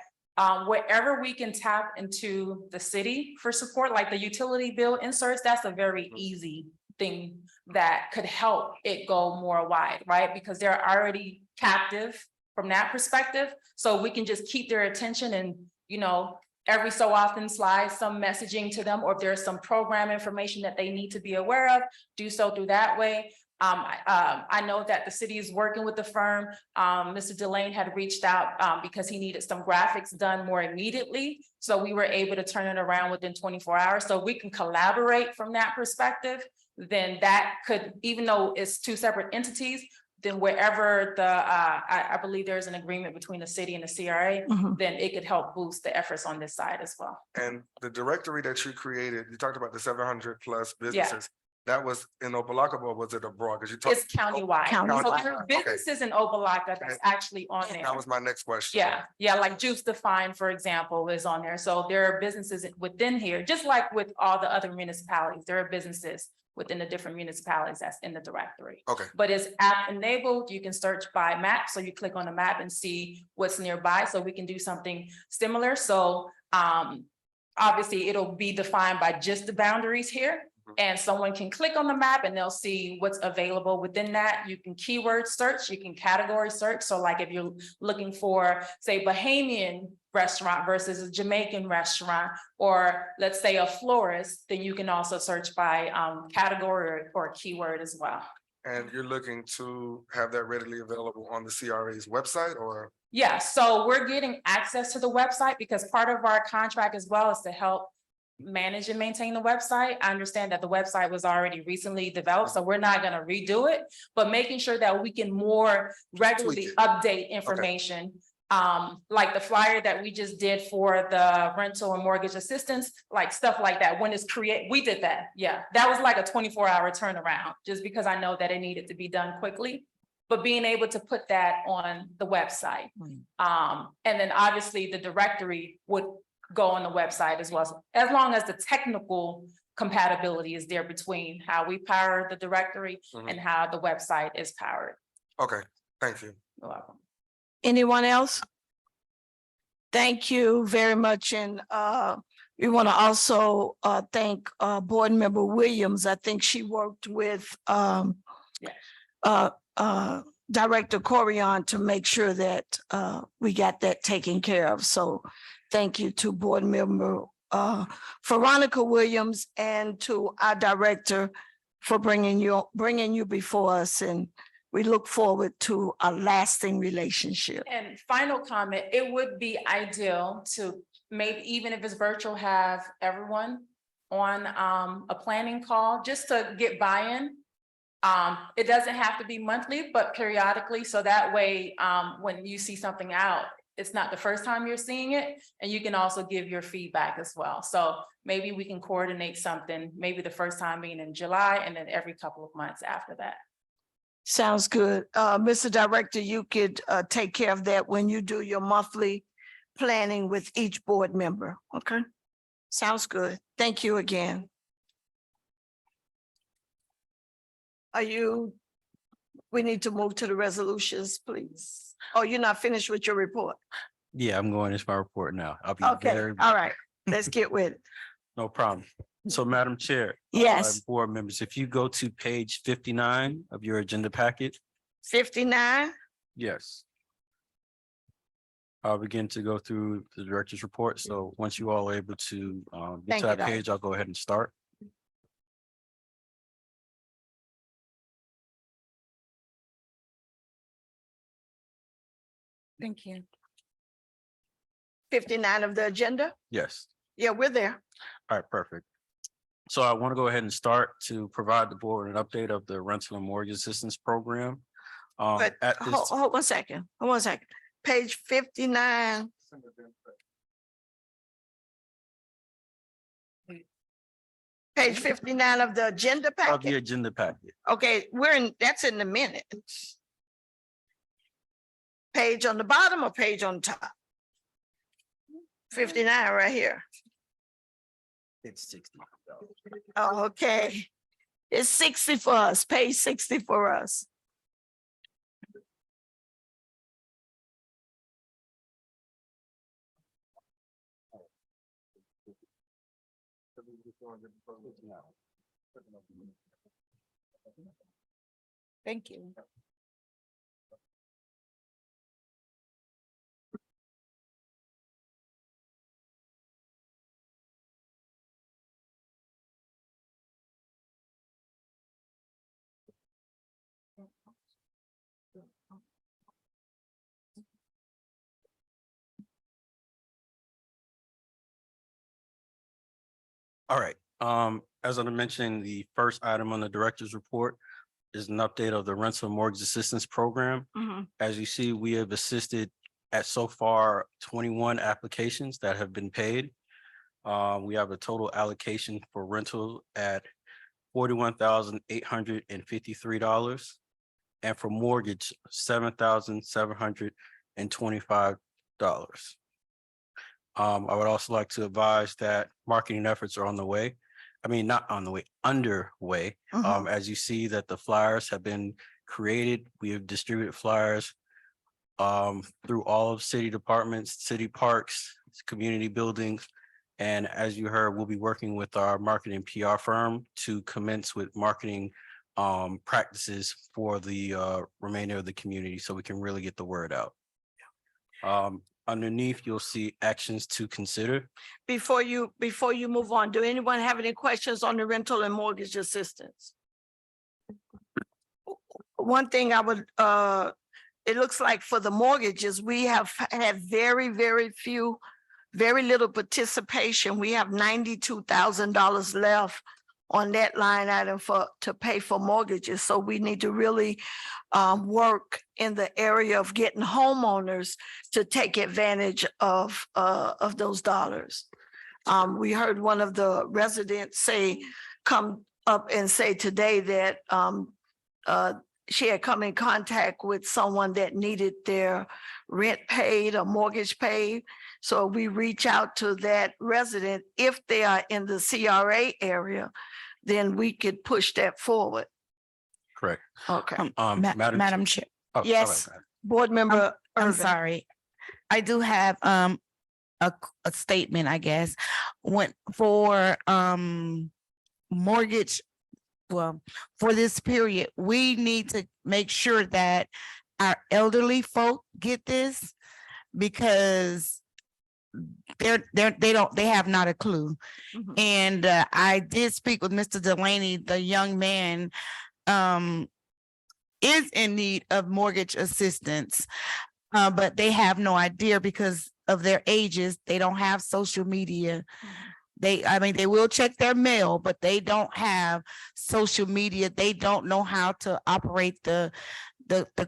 wherever we can tap into the city for support, like the utility bill inserts, that's a very easy thing that could help it go more wide, right? Because they're already captive from that perspective. So we can just keep their attention and, you know, every so often slide some messaging to them, or if there's some program information that they need to be aware of, do so through that way. I know that the city is working with the firm. Mr. Delane had reached out because he needed some graphics done more immediately. So we were able to turn it around within 24 hours. So we can collaborate from that perspective. Then that could, even though it's two separate entities, then wherever the, I believe there's an agreement between the city and the CRA, then it could help boost the efforts on this side as well. And the directory that you created, you talked about the 700+ businesses. That was in Opa-locka, or was it abroad? Because you talked. It's countywide. So there are Okay. businesses in Opa-locka that's actually on there. That was my next question. Yeah, like Juice Define, for example, is on there. So there are businesses within here, just like with all the other municipalities, there are businesses within the different municipalities that's in the directory. Okay. But it's app enabled. You can search by map. So you click on the map and see what's nearby. So we can do something similar. So obviously it'll be defined by just the boundaries here. And someone can click on the map and they'll see what's available within that. You can keyword search, you can category search. So like if you're looking for, say, Bahamian restaurant versus a Jamaican restaurant, or let's say a florist, then you can also search by category or keyword as well. And you're looking to have that readily available on the CRA's website, or? Yeah, so we're getting access to the website because part of our contract as well is to help manage and maintain the website. I understand that the website was already recently developed, so we're not going to redo it, but making sure that we can more regularly update information. Like the flyer that we just did for the rental and mortgage assistance, like stuff like that. When it's created, we did that. Yeah, that was like a 24-hour turnaround, just because I know that it needed to be done quickly. But being able to put that on the website. And then obviously the directory would go on the website as well, as long as the technical compatibility is there between how we power the directory and how the website is powered. Okay, thank you. You're welcome. Anyone else? Thank you very much. And we want to also thank Board Member Williams. I think she worked with Director Corian to make sure that we got that taken care of. So thank you to Board Member Veronica Williams and to our director for bringing you before us. And we look forward to a lasting relationship. And final comment, it would be ideal to maybe, even if it's virtual, have everyone on a planning call just to get buy-in. It doesn't have to be monthly, but periodically. So that way, when you see something out, it's not the first time you're seeing it, and you can also give your feedback as well. So maybe we can coordinate something, maybe the first time being in July and then every couple of months after that. Sounds good. Mr. Director, you could take care of that when you do your monthly planning with each board member. Okay. Sounds good. Thank you again. We need to move to the resolutions, please. Oh, you're not finished with your report? Yeah, I'm going into my report now. I'll be Okay, very. all right. Let's get with it. No problem. So, Madam Chair. Yes. Board members, if you go to page 59 of your agenda packet. 59? Yes. I'll begin to go through the director's report. So once you all are able to get to that page, I'll go ahead and start. Thank you. 59 of the agenda? Yes. Yeah, we're there. All right, perfect. So I want to go ahead and start to provide the board an update of the rental and mortgage assistance program. But At hold, this, hold 1 second, hold 1 second. Page 59. Page 59 of the agenda of the packet. agenda packet. Okay, that's in the minutes. Page on the bottom or page on top? 59 right here. It's 60. Oh, okay. It's 60 for us, page 60 for us. Thank you. All right, as I mentioned, the first item on the director's report is an update of the rental and mortgage assistance program. Mhm. As you see, we have assisted at so far 21 applications that have been paid. We have a total allocation for rental at $41,853. And for mortgage, $7,725. I would also like to advise that marketing efforts are on the way. I mean, not on the way, underway. As you see that the flyers have been created, we have distributed flyers through all of city departments, city parks, community buildings. And as you heard, we'll be working with our marketing PR firm to commence with marketing practices for the remainder of the community so we can really get the word out. Underneath, you'll see actions to consider. Before you move on, do anyone have any questions on the rental and mortgage assistance? One thing I would, it looks like for the mortgages, we have had very little participation. We have $92,000 left on that line item to pay for mortgages. So we need to really work in the area of getting homeowners to take advantage of those dollars. We heard one of the residents come up and say today that she had come in contact with someone that needed their rent paid or mortgage paid. So we reach out to that resident. If they are in the CRA area, then we could push that forward. Correct. Okay. Madam Chair, Oh, Yes, all right. Board Member I'm Irvin. sorry. I do have a statement, I guess. For mortgage, well, for this period, we need to make sure that our elderly folk get this because they have not a clue. Mhm. And I did speak with Mr. Delaney, the young man is in need of mortgage assistance, but they have no idea because of their ages. They don't have social media. They will check their mail, but they don't have social media. They don't know how to operate the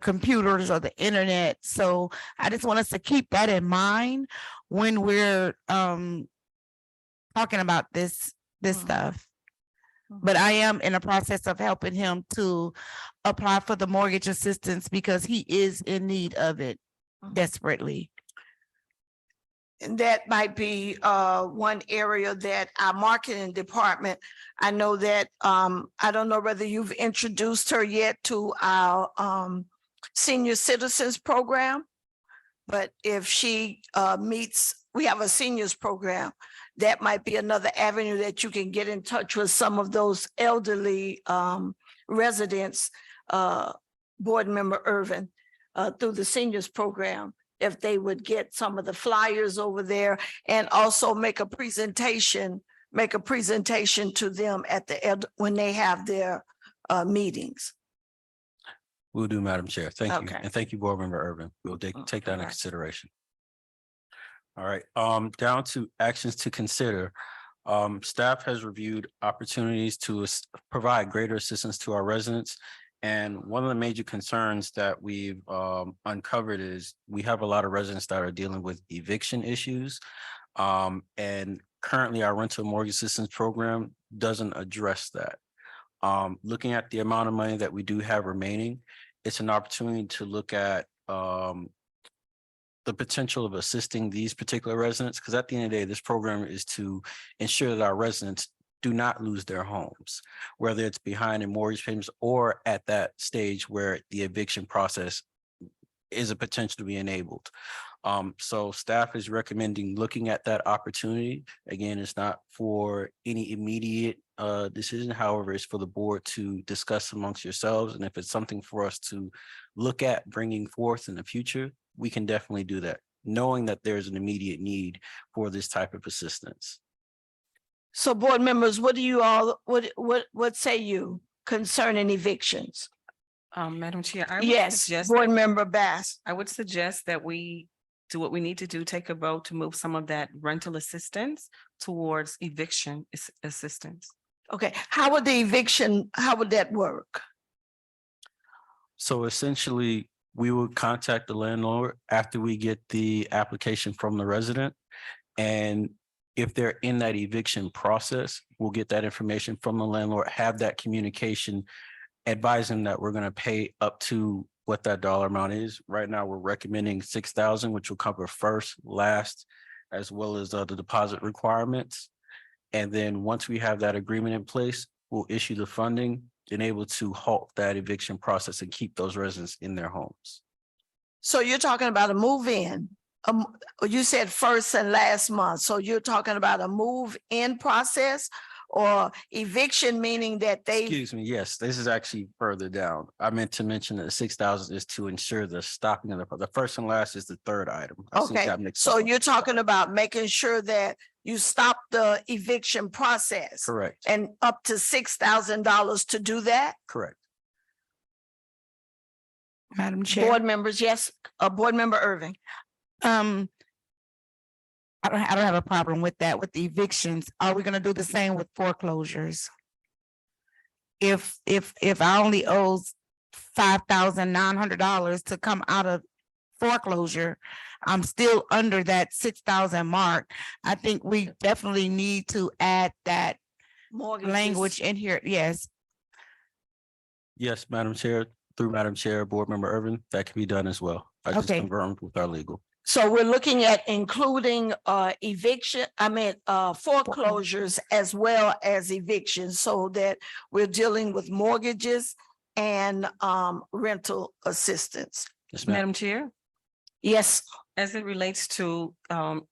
computers or the internet. So I just want us to keep that in mind when we're talking about this stuff. But I am in the process of helping him to apply for the mortgage assistance because he is in need of it desperately. And that might be one area that our marketing department, I know that, I don't know whether you've introduced her yet to our senior citizens program. But if she meets, we have a seniors program, that might be another avenue that you can get in touch with some of those elderly residents, Board Member Irvin, through the seniors program. If they would get some of the flyers over there and also make a presentation to them at when they have their meetings. Will do, Madam Chair. Thank you. Okay. And thank you, Board Member Irvin. We'll take that into Alright. consideration. All right, down to actions to consider. Staff has reviewed opportunities to provide greater assistance to our residents. And one of the major concerns that we've uncovered is we have a lot of residents that are dealing with eviction issues. And currently our rental mortgage assistance program doesn't address that. Looking at the amount of money that we do have remaining, it's an opportunity to look at the potential of assisting these particular residents, because at the end of the day, this program is to ensure that our residents do not lose their homes, whether it's behind in mortgage payments or at that stage where the eviction process is a potential to be enabled. So staff is recommending looking at that opportunity. Again, it's not for any immediate decision. However, it's for the board to discuss amongst yourselves. And if it's something for us to look at bringing forth in the future, we can definitely do that, knowing that there's an immediate need for this type of assistance. So board members, what do you all, what say you concerning evictions? Madam Chair, I would Yes, suggest, board member Bass. I would suggest that we do what we need to do, take a vote to move some of that rental assistance towards eviction assistance. Okay, how would the eviction, how would that work? So essentially, we would contact the landlord after we get the application from the resident. And if they're in that eviction process, we'll get that information from the landlord, have that communication, advise them that we're going to pay up to what that dollar amount is. Right now, we're recommending 6,000, which will cover first, last, as well as the deposit requirements. And then once we have that agreement in place, we'll issue the funding and able to halt that eviction process and keep those residents in their homes. So you're talking about a move-in. You said first and last month. So you're talking about a move-in process or eviction, meaning that they. Excuse me, yes, this is actually further down. I meant to mention that 6,000 is to ensure the stopping of the first and last is the third item. Okay, so you're talking about making sure that you stop the eviction process. Correct, And up to $6,000 to do that? correct. Madam Chair. Board members, yes, Board Member Irving. I don't have a problem with that, with the evictions. Are we gonna do the same with foreclosures? If I only owe $5,900 to come out of foreclosure, I'm still under that 6,000 mark. I think we definitely need to add that Mortgages. language in here. Yes. Yes, Madam Chair, through Madam Chair, Board Member Irvin, that can be done as well. I just Okay. confirmed with our legal. So we're looking at including foreclosures as well as evictions, so that we're dealing with mortgages and rental assistance. Yes, ma'am. Madam Chair, Yes, as it relates to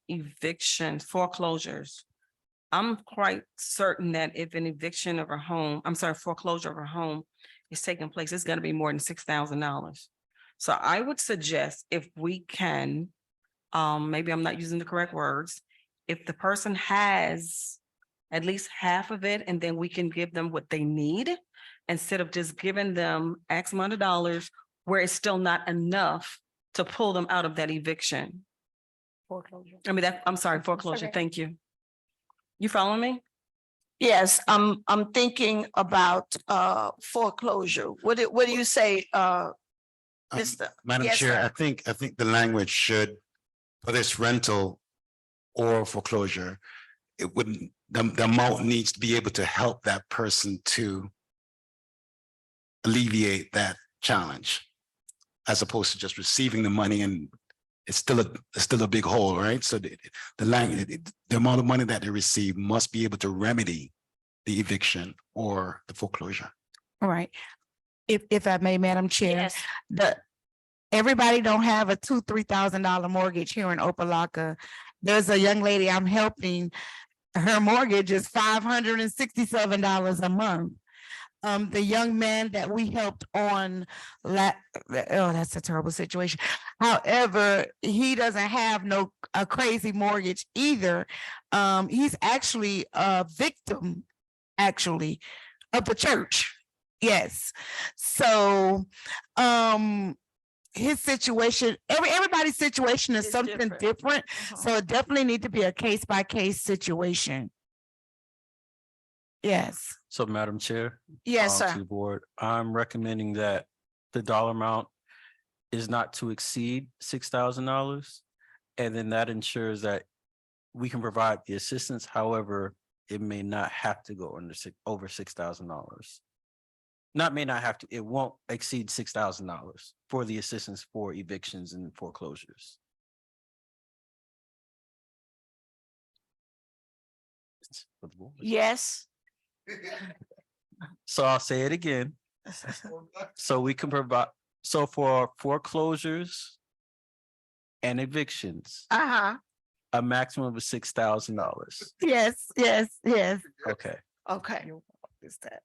eviction foreclosures, I'm quite certain that if an eviction of a home, foreclosure of a home is taking place, it's gonna be more than $6,000. So I would suggest if we can, maybe I'm not using the correct words, if the person has at least half of it, and then we can give them what they need instead of just giving them X amount of dollars where it's still not enough to pull them out of that eviction. Foreclosure. Foreclosure. Okay. Thank you. You following me? yes, I'm thinking about foreclosure. What do you say, Mr.? Madam Yes, Chair, sir. I think the language should, for this rental or foreclosure, it wouldn't, the amount needs to be able to help that person to alleviate that challenge, as opposed to just receiving the money and it's still a big hole, right? So the language, the amount of money that they receive must be able to remedy the eviction or the foreclosure. All right. If I may, Madam Chair. Yes, Everybody don't have a $2,000-3,000 mortgage here in Opa-locka. There's a young lady I'm helping. Her mortgage is $567 a month. The young man that we helped on that's a terrible situation. However, he doesn't have a crazy mortgage either. He's actually a victim, of the church. Yes. So, his situation, everybody's situation is It's something different. different. Uh-huh. So it definitely need to be a case by case situation. Yes, So Madam Chair. yes, To sir. the board, I'm recommending that the dollar amount is not to exceed $6,000. And then that ensures that we can provide the assistance. However, it may not have to go over $6,000. Not may not have to, it won't exceed $6,000 for the assistance for evictions and foreclosures. For the board. Yes. So I'll say it again. So we can provide, so for foreclosures and evictions, Uh-huh. a maximum of $6,000. Yes, yes, yes. Okay. Okay. Is that?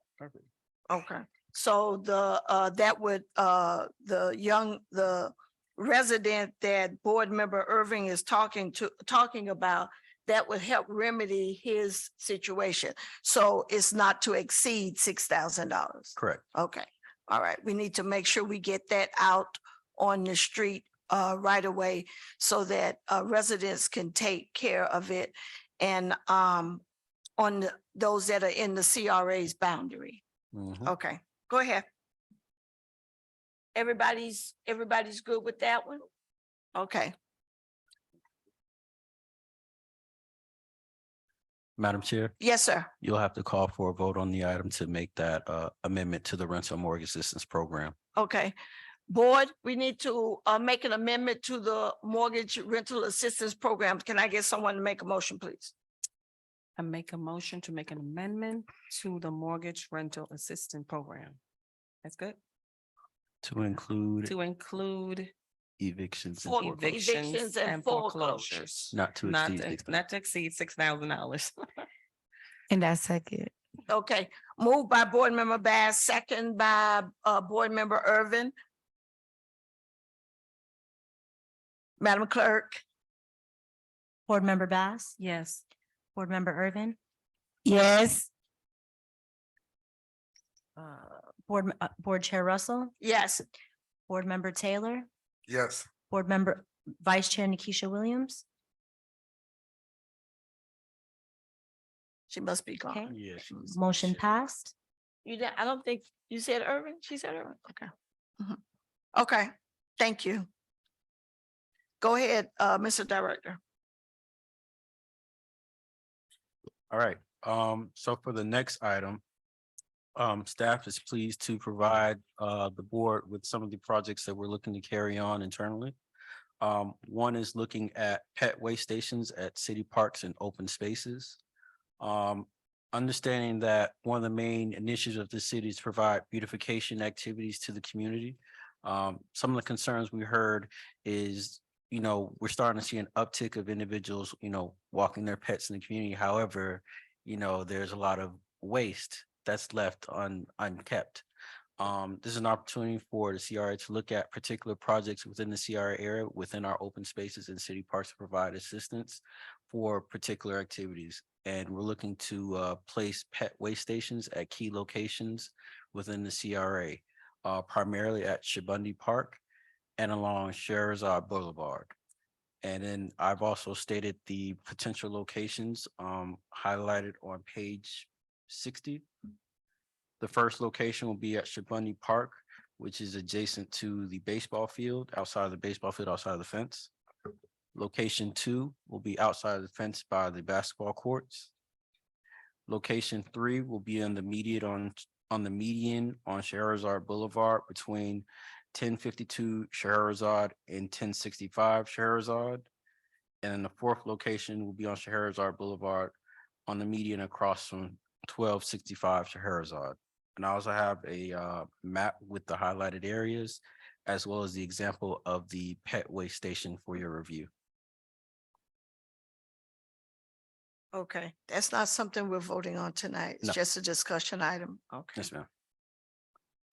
Okay. So that would, the resident that board member Irving is talking about, that would help remedy his situation. So it's not to exceed $6,000. Correct. Okay, all right. We need to make sure we get that out on the street right away so that residents can take care of it and those that are in the CRA's boundary. Mhm. Okay, go ahead. Everybody's good with that one? Okay, Madam Chair, yes, sir. you'll have to call for a vote on the item to make that amendment to the rental mortgage assistance program. Okay. Board, we need to make an amendment to the mortgage rental assistance program. Can I get someone to make a motion, please? I make a motion to make an amendment to the mortgage rental assistance program. That's good. To include include evictions and For foreclosures, evictions and foreclosures. not to Not exceed. not to exceed $6,000. And I second. Okay, moved by board member Bass, second by board member Irvin. Madam Clerk? Board Member Bass, Yes. Board Member Irvin, Yes. Board Chair Russell, Yes. Board Member Taylor, Yes. Board Member Vice Chair Nikisha Williams. She must be Okay, gone. Yeah. motion passed. I don't think, you said Irvin? She said Irvin, okay. Mhm. Okay, thank you. Go ahead, Mr. Director. All right, so for the next item, staff is pleased to provide the board with some of the projects that we're looking to carry on internally. One is looking at pet waste stations at city parks and open spaces. Understanding that one of the main initiatives of the city is to provide beautification activities to the community. Some of the concerns we heard is, we're starting to see an uptick of individuals, walking their pets in the community. However, there's a lot of waste that's left unkept. This is an opportunity for the CRA to look at particular projects within the CRA area, within our open spaces and city parks to provide assistance for particular activities. And we're looking to place pet waste stations at key locations within the CRA, primarily at Shibundi Park and along Sherazade Boulevard. And then I've also stated the potential locations highlighted on page 60. The first location will be at Shibundi Park, which is adjacent to the baseball field, outside of the baseball field, outside of the fence. Location 2 will be outside of the fence by the basketball courts. Location 3 will be on the median on Scheherazade Boulevard between 1052 Scheherazade and 1065 Scheherazade. And then the fourth location will be on Scheherazade Boulevard on the median across from 1265 Scheherazade. And I also have a map with the highlighted areas, as well as the example of the pet waste station for your review. Okay, that's not something we're voting on tonight. It's No. just a discussion item. Okay. Yes, ma'am.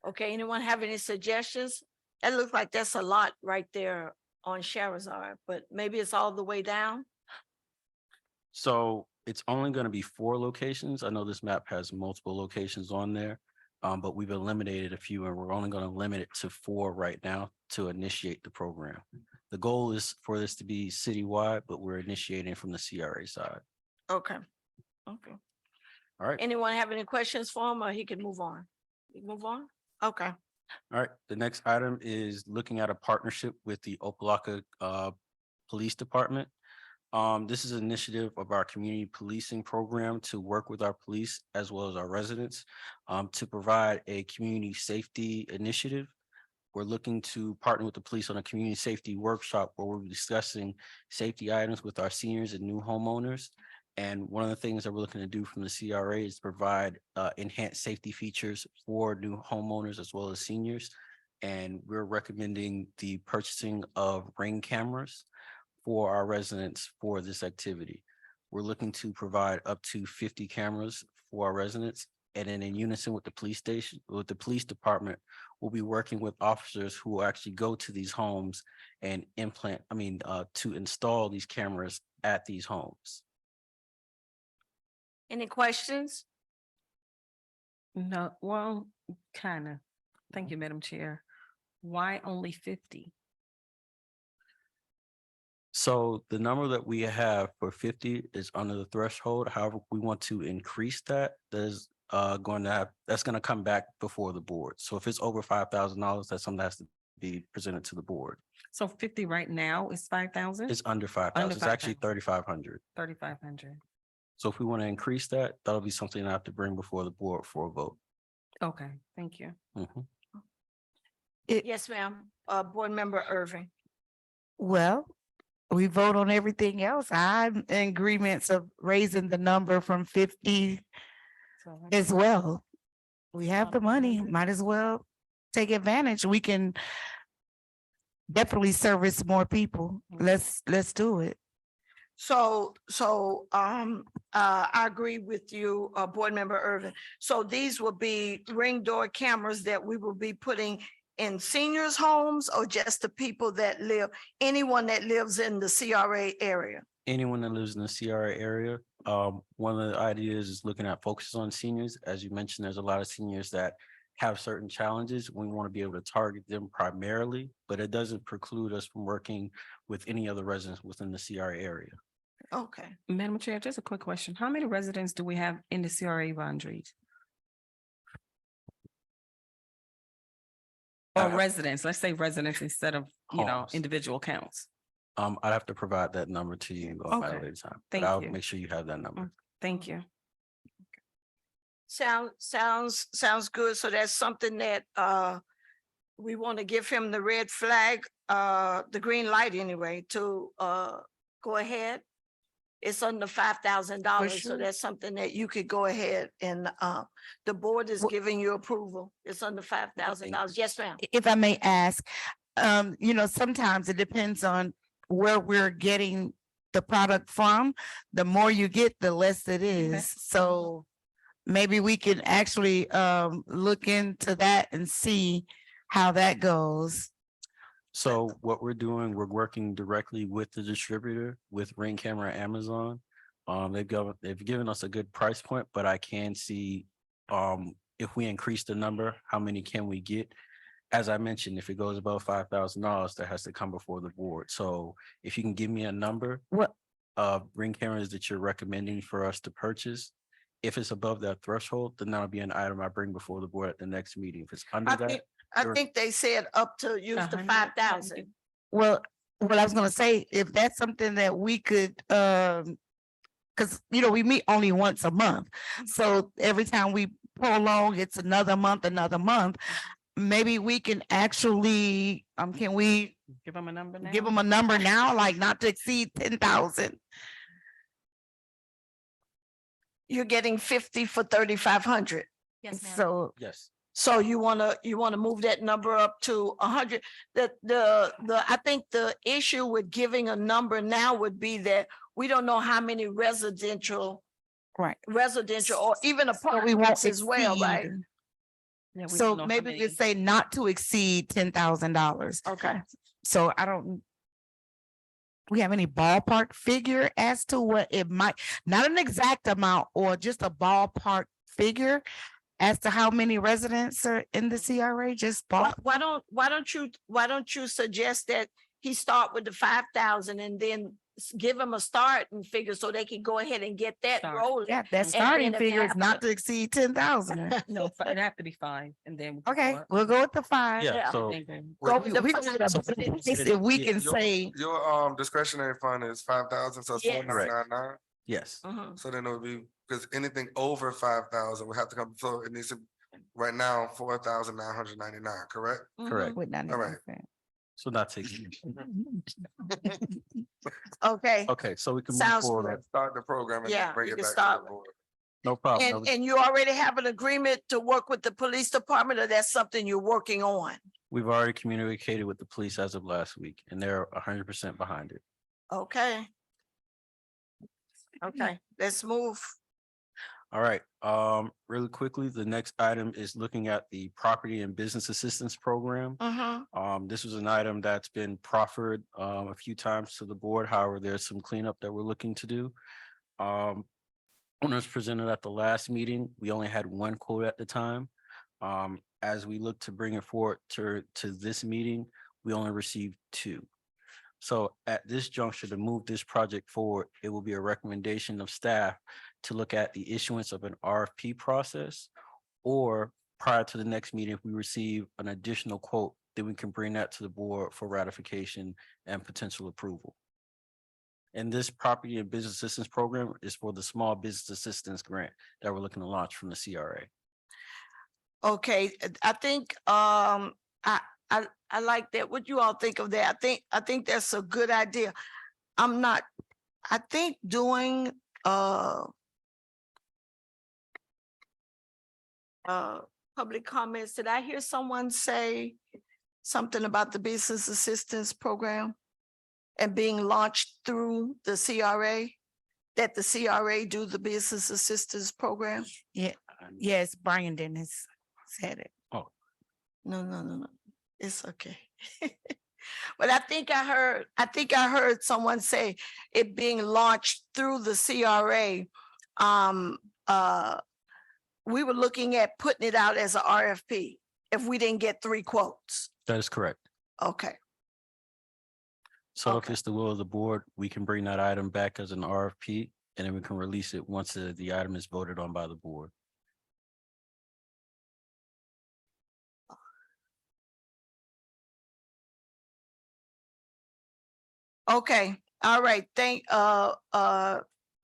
Okay, anyone have any suggestions? That looks like that's a lot right there on Sherazade, but maybe it's all the way down? So it's only going to be 4 locations. I know this map has multiple locations on there. But we've eliminated a few and we're only going to limit it to 4 right now to initiate the program. The goal is for this to be citywide, but we're initiating from the CRA side. Okay. Okay. All right. Anyone have any questions for him or he can move on? Move on? Okay. All right. The next item is looking at a partnership with the Opa-locka Police Department. This is an initiative of our community policing program to work with our police as well as our residents to provide a community safety initiative. We're looking to partner with the police on a community safety workshop where we'll be discussing safety items with our seniors and new homeowners. And one of the things that we're looking to do from the CRA is provide enhanced safety features for new homeowners as well as seniors. And we're recommending the purchasing of Ring cameras for our residents for this activity. We're looking to provide up to 50 cameras for our residents. And then in unison with the police station, with the police department, we'll be working with officers who will actually go to these homes and to install these cameras at these homes. Any questions? No, well, kind of. Thank you, Madam Chair. Why only 50? So the number that we have for 50 is under the threshold. However, we want to increase that. That's going to come back before the board. So if it's over $5,000, that's something that has to be presented to the board. So 50 right now is 5,000? It's under 5,000. It's actually 3,500. 3,500. So if we want to increase that, that'll be something I have to bring before the board for a vote. Okay, thank you. Mhm. Yes, ma'am. Board Member Irving. Well, we vote on everything else. I'm in agreement of raising the number from 50 as well. We have the money, might as well take advantage. We can definitely service more people. Let's do it. So, I agree with you, Board Member Irvin. So these will be Ring door cameras that we will be putting in seniors' homes or just the people that live, anyone that lives in the CRA area? Anyone that lives in the CRA area, one of the ideas is looking at focuses on seniors. As you mentioned, there's a lot of seniors that have certain challenges. We want to be able to target them primarily, but it doesn't preclude us from working with any other residents within the CRA area. Okay. Madam Chair, just a quick question. How many residents do we have in the CRA boundaries? Or residents, let's say residents instead of, Homes. individual counts. I'd have to provide that number to you at a Okay. later time. Thank But I'll you. make sure you have that number. Thank you. Sounds good. So that's something that we want to give him the red flag, the green light anyway, to go ahead. It's under $5,000. So sure. that's something that you could go ahead and the board is giving you approval. It's under $5,000. Yes, ma'am. If I may ask, sometimes it depends on where we're getting the product from. The more you get, the less it is. So maybe we can actually look into that and see how that goes. So what we're doing, we're working directly with the distributor, with Ring Camera Amazon. They've given us a good price point, but I can see if we increase the number, how many can we get? As I mentioned, if it goes above $5,000, that has to come before the board. So if you can give me a number of Ring cameras that you're recommending for us to purchase, if it's above that threshold, then that'll be an item I bring before the board at the next meeting. If it's under that. I think they said up to use the 5,000. Well, what I was gonna say, if that's something that we could, because we meet only once a month. So every time we prolong, it's another month. Maybe we can actually, can we Give them a number now? give them a number now, like not to exceed 10,000? You're getting 50 for 3,500. Yes, ma'am. So Yes. So you wanna move that number up to 100? I think the issue with giving a number now would be that we don't know how many residential right. or even So we apartments won't as well, right? exceed. Yeah, we So don't know how maybe many. just say not to exceed $10,000. Okay. So we have any ballpark figure as to what it might, not an exact amount or just a ballpark figure as to how many residents are in the CRA, just Why don't you suggest that he start with the 5,000 and then give him a start and figure so they can go ahead and get that rolling. Yeah, that And starting then if they figure is have not to- to exceed 10,000. No, it'd have to be fine, and then. Okay, we'll go with the 5. Yeah, Yeah. so Go with the We five. gonna get a place if we can say, Your discretionary fund is 5,000, so it's Yes. 4,999. yes, Mhm. So then it would be, because anything over 5,000 would have to come, so it needs to, right now, 4,999, correct? correct. with 90%. All right. So not taking. Okay, Okay, so we can move Sounds forward. Start the program and Yeah, then bring you it can back to start the board. No problem. and you already have an agreement to work with the police department, or that's something you're working on? We've already communicated with the police as of last week and they're 100% behind it. Okay. Okay, let's move. All right, really quickly, the next item is looking at the property and business assistance program. Mhm. This was an item that's been proffered a few times to the board. However, there's some cleanup that we're looking to do. When it was presented at the last meeting, we only had one quote at the time. As we look to bring it forward to this meeting, we only received 2. So at this juncture, to move this project forward, it will be a recommendation of staff to look at the issuance of an RFP process, or prior to the next meeting, if we receive an additional quote, then we can bring that to the board for ratification and potential approval. And this property and business assistance program is for the small business assistance grant that we're looking to launch from the CRA. Okay, I think, I like that. What you all think of that? I think that's a good idea. I think doing, public comments, did I hear someone say something about the business assistance program and being launched through the CRA? That the CRA do the business assistance program? Yes, Brian Dennis said it. No. It's okay. But I think I heard someone say it being launched through the CRA. We were looking at putting it out as a RFP if we didn't get 3 quotes. That is correct. Okay, So if Okay. it's the will of the board, we can bring that item back as an RFP and then we can release it once the item is voted on by the board. okay, all right,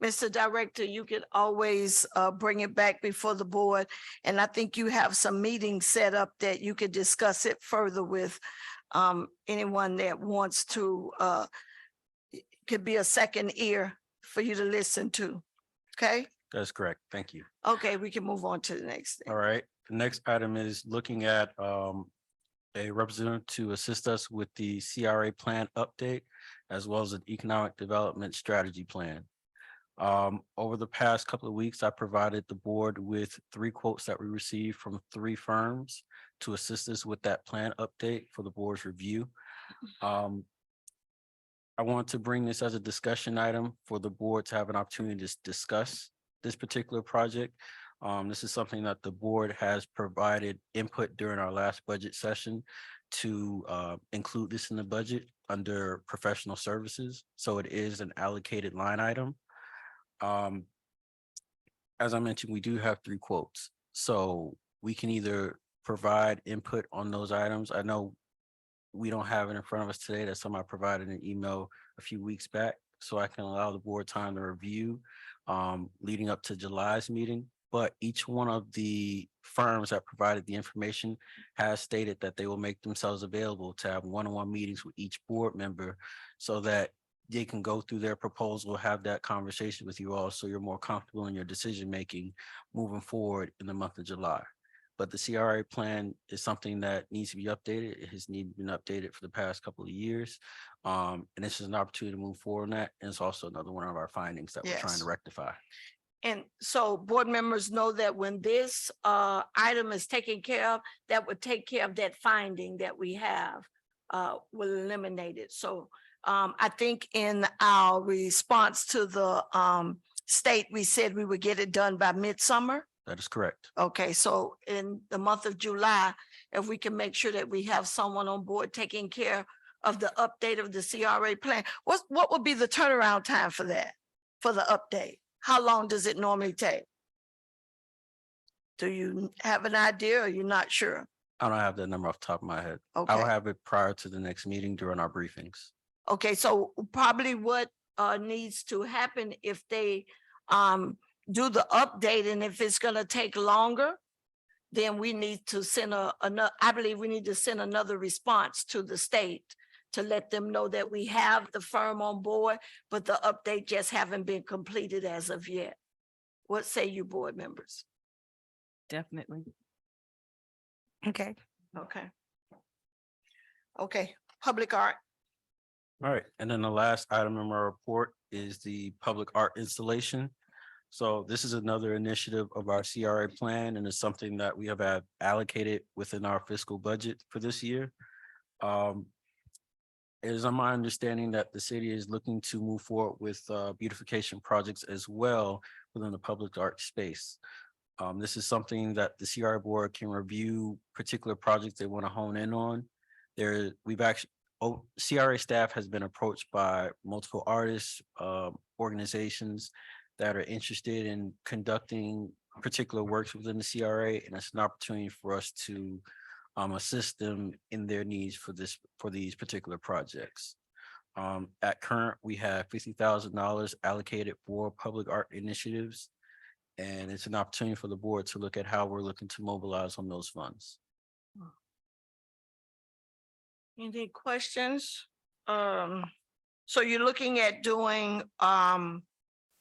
Mr. Director, you could always bring it back before the board. And I think you have some meetings set up that you could discuss it further with anyone that wants to, could be a second ear for you to listen to. Okay, That's correct. Thank you. okay, we can move on to the next thing. All right. The next item is looking at a representative to assist us with the CRA plan update, as well as an economic development strategy plan. Over the past couple of weeks, I provided the board with 3 quotes that we received from 3 firms to assist us with that plan update for the board's review. I want to bring this as a discussion item for the board to have an opportunity to discuss this particular project. This is something that the board has provided input during our last budget session to include this in the budget under professional services. So it is an allocated line item. As I mentioned, we do have 3 quotes, so we can either provide input on those items. I know we don't have it in front of us today. That's something I provided in an email a few weeks back, so I can allow the board time to review leading up to July's meeting. But each one of the firms that provided the information has stated that they will make themselves available to have one-on-one meetings with each board member so that they can go through their proposal, have that conversation with you all, so you're more comfortable in your decision-making moving forward in the month of July. But the CRA plan is something that needs to be updated. It has been updated for the past couple of years. And this is an opportunity to move forward on that. And it's also another one of our findings that we're trying Yes. to rectify. And so board members know that when this item is taken care of, that would take care of that finding that we have, will eliminate it. So I think in our response to the state, we said we would get it done by midsummer. That is correct. Okay, so in the month of July, if we can make sure that we have someone on board taking care of the update of the CRA plan, what would be the turnaround time for that? For the update? How long does it normally take? Do you have an idea or you're not sure? I don't have that number off the top of my head. I'll Okay, have it prior to the next meeting during our briefings. okay, so probably what needs to happen if they do the update, and if it's gonna take longer, then we need to send I believe we need to send another response to the state to let them know that we have the firm on board, but the update just haven't been completed as of yet. What say you, board members? Definitely. Okay. Okay. Okay, public art. All right, and then the last item in my report is the public art installation. So this is another initiative of our CRA plan, and it's something that we have had allocated within our fiscal budget for this year. It is my understanding that the city is looking to move forward with beautification projects as well within the public art space. This is something that the CRA board can review particular projects they want to hone in on. CRA staff has been approached by multiple artists, organizations that are interested in conducting particular works within the CRA, and it's an opportunity for us to assist them in their needs for these particular projects. At current, we have $50,000 allocated for public art initiatives, and it's an opportunity for the board to look at how we're looking to mobilize on those funds. Any questions? So you're looking at doing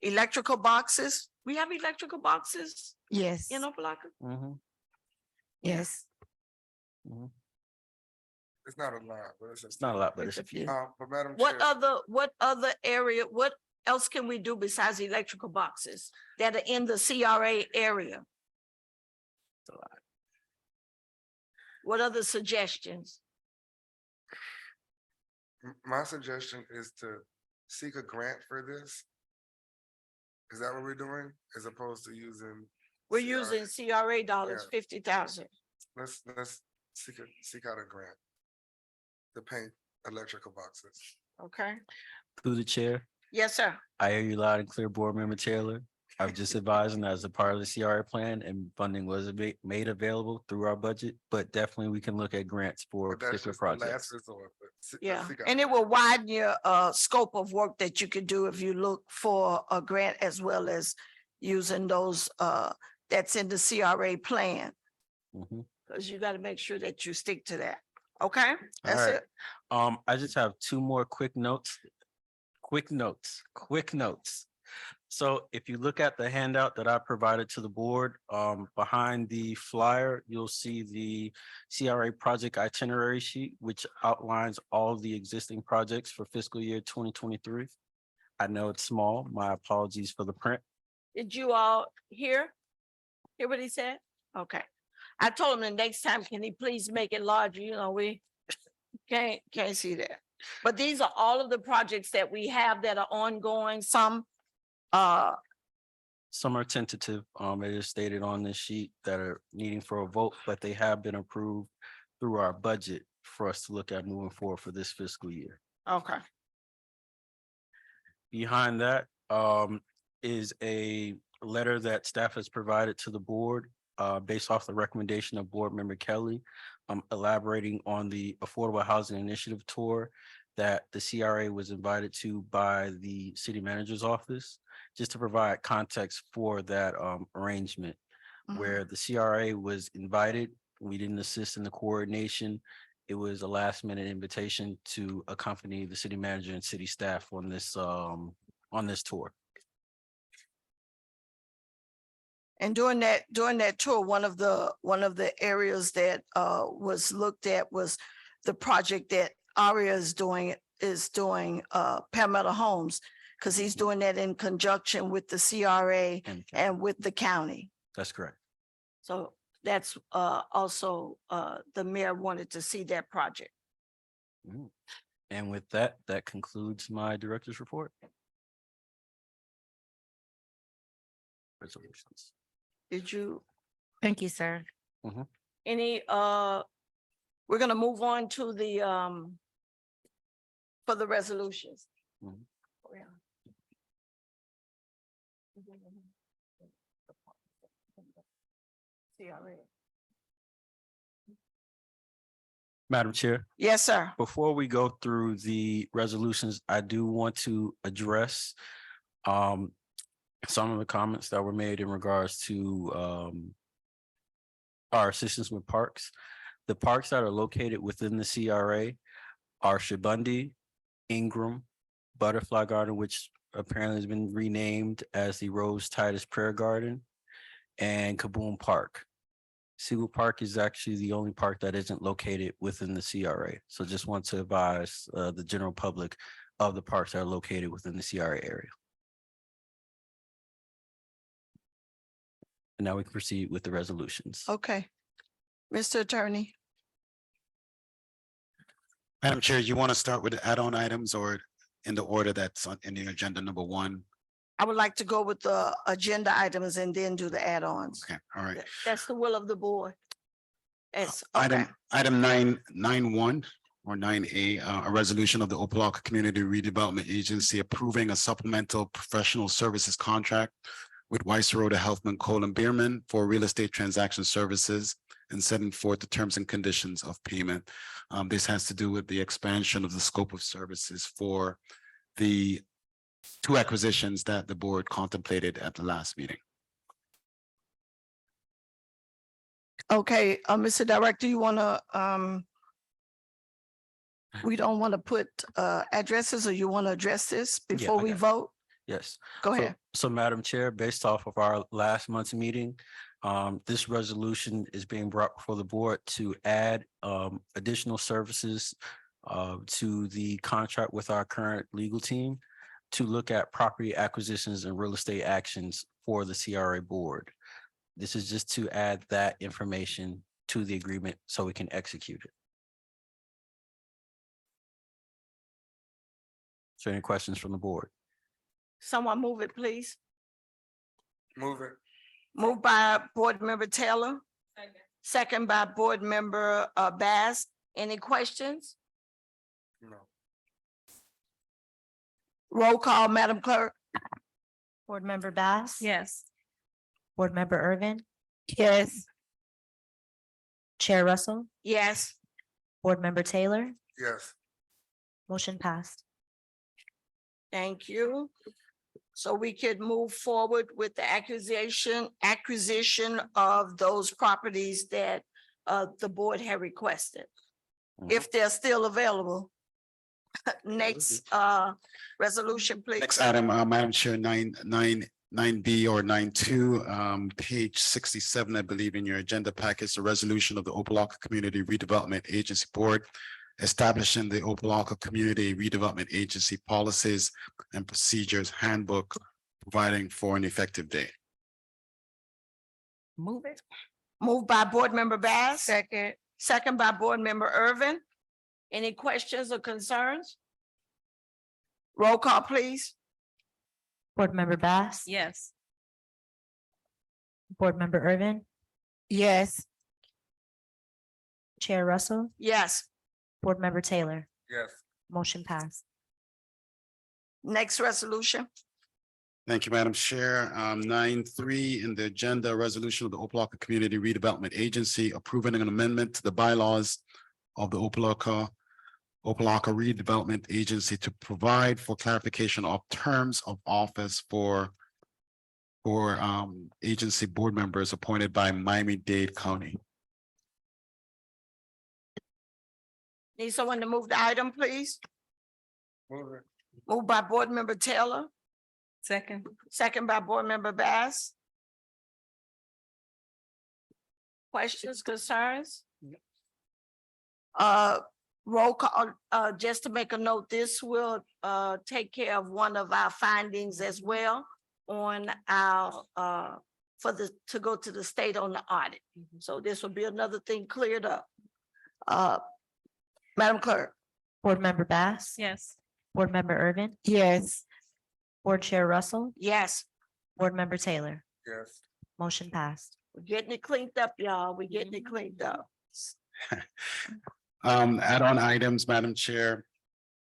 electrical boxes? We have electrical boxes Yes, in Opa-locka? Mhm, yes. mhm. It's not a lot, but It's not a lot, but it's a few. But Madam What Chair, other area, what else can we do besides electrical boxes that are in the CRA area? What other suggestions? my suggestion is to seek a grant for this. Is that what we're doing? As opposed to using? We're CRA? using CRA dollars, Yeah. 50,000. Let's seek out a grant to paint electrical boxes. Okay, Through the chair, yes, sir. I hear you loud and clear, Board Member Taylor. I've just advised that as a part of the CRA plan and funding was made available through our budget, but definitely we can look at grants for But that's particular just the last projects. resort. But Yeah, seek out- and it will widen your scope of work that you could do if you look for a grant as well as using those that's in the CRA plan. Mhm. Because you got to make sure that you stick to that. Okay, that's right. it. I just have two more quick notes. So if you look at the handout that I provided to the board, behind the flyer, you'll see the CRA project itinerary sheet, which outlines all of the existing projects for fiscal year 2023. I know it's small. My apologies for the print. Did you all hear what he said? Okay. I told him the next time, can he please make it larger? You know, we can't see that. But these are all of the projects that we have that are ongoing. Some Some are tentative. It is stated on this sheet that are needing for a vote, but they have been approved through our budget for us to look at moving forward for this fiscal year. okay. Behind that is a letter that staff has provided to the board based off the recommendation of Board Member Kelly, elaborating on the Affordable Housing Initiative tour that the CRA was invited to by the city manager's office, just to provide context for that arrangement, where the CRA was invited. We didn't assist in the coordination. It was a last minute invitation to accompany the city manager and city staff on this tour. And during that tour, one of the areas that was looked at was the project that Aria is doing Palmetto Homes, because he's doing that in conjunction with the CRA and with the county. That's correct. So that's also the mayor wanted to see that project. And with that, that concludes my director's report. Resolutions. Did you, Thank you, sir. any, we're gonna move on to the, for the resolutions. Mhm. Oh, yeah. CRA. Madam Chair, Yes, sir. before we go through the resolutions, I do want to address some of the comments that were made in regards to our assistance with parks. The parks that are located within the CRA are Shabundi, Ingram, Butterfly Garden, which apparently has been renamed as the Rose Titus Prayer Garden, and Kaboom Park. Siegel Park is actually the only park that isn't located within the CRA. So just want to advise the general public of the parks that are located within the CRA area. And now we can proceed with the resolutions. Okay. Mr. Attorney, Madam Chair, you want to start with the add-on items or in the order in the agenda number 1? I would like to go with the agenda items and then do the add-ons. Okay, all right. That's the will of the board. It's, okay. Item 9.1 or 9A, a resolution of the Opa-locka Community Redevelopment Agency approving a supplemental professional services contract with Weiss Roda Healthman Cole & Bierman for real estate transaction services and setting forth the terms and conditions of payment. This has to do with the expansion of the scope of services for the 2 acquisitions that the board contemplated at the last meeting. Okay, Mr. Director, you wanna, we don't want to put addresses, or you want to address this before I we got it. vote? Yes. Go So- ahead. So, Madam Chair, based off of our last month's meeting, this resolution is being brought before the board to add additional services to the contract with our current legal team to look at property acquisitions and real estate actions for the CRA board. This is just to add that information to the agreement so we can execute it. So any questions from the board? Someone move it, please. Move it. Moved by Board Member Taylor, second by Board Member Bass. Any questions? No. Roll call, Madam Clerk. Board Member Bass? Yes. Board Member Irvin? Yes. Chair Russell? Yes. Board Member Taylor? Yes. Motion passed. Thank you. So we could move forward with the acquisition of those properties that the board had requested. If they're still available. Next resolution, please. Next item, Madam Chair, 9B or 9.2, page 67, I believe in your agenda package, the resolution of the Opa-locka Community Redevelopment Agency Board establishing the Opa-locka Community Redevelopment Agency policies and procedures handbook, providing for an effective date. Move it. Moved by Board Member Bass. Second. Second by Board Member Irvin. Any questions or concerns? Roll call, please. Board Member Bass? Yes. Board Member Irvin? Yes. Chair Russell? Yes. Board Member Taylor? Yes. Motion passed. Next resolution. Thank you, Madam Chair. 9.3 in the agenda, resolution of the Opa-locka Community Redevelopment Agency approving an amendment to the bylaws of the Opa-locka Redevelopment Agency to provide for clarification of terms of office for agency board members appointed by Miami-Dade County. Need someone to move the item, please? Move it. Moved by Board Member Taylor, Second. second by Board Member Bass. Questions, concerns? Roll call, just to make a note, this will take care of one of our findings as well on our to go to the state on the audit. So this will be another thing cleared up. Madam Clerk. Board Member Bass? Yes. Board Member Irvin? Yes. Board Chair Russell? Yes. Board Member Taylor? Yes. Motion passed. We're getting it cleaned up, y'all. We're getting it cleaned up. Add-on items, Madam Chair.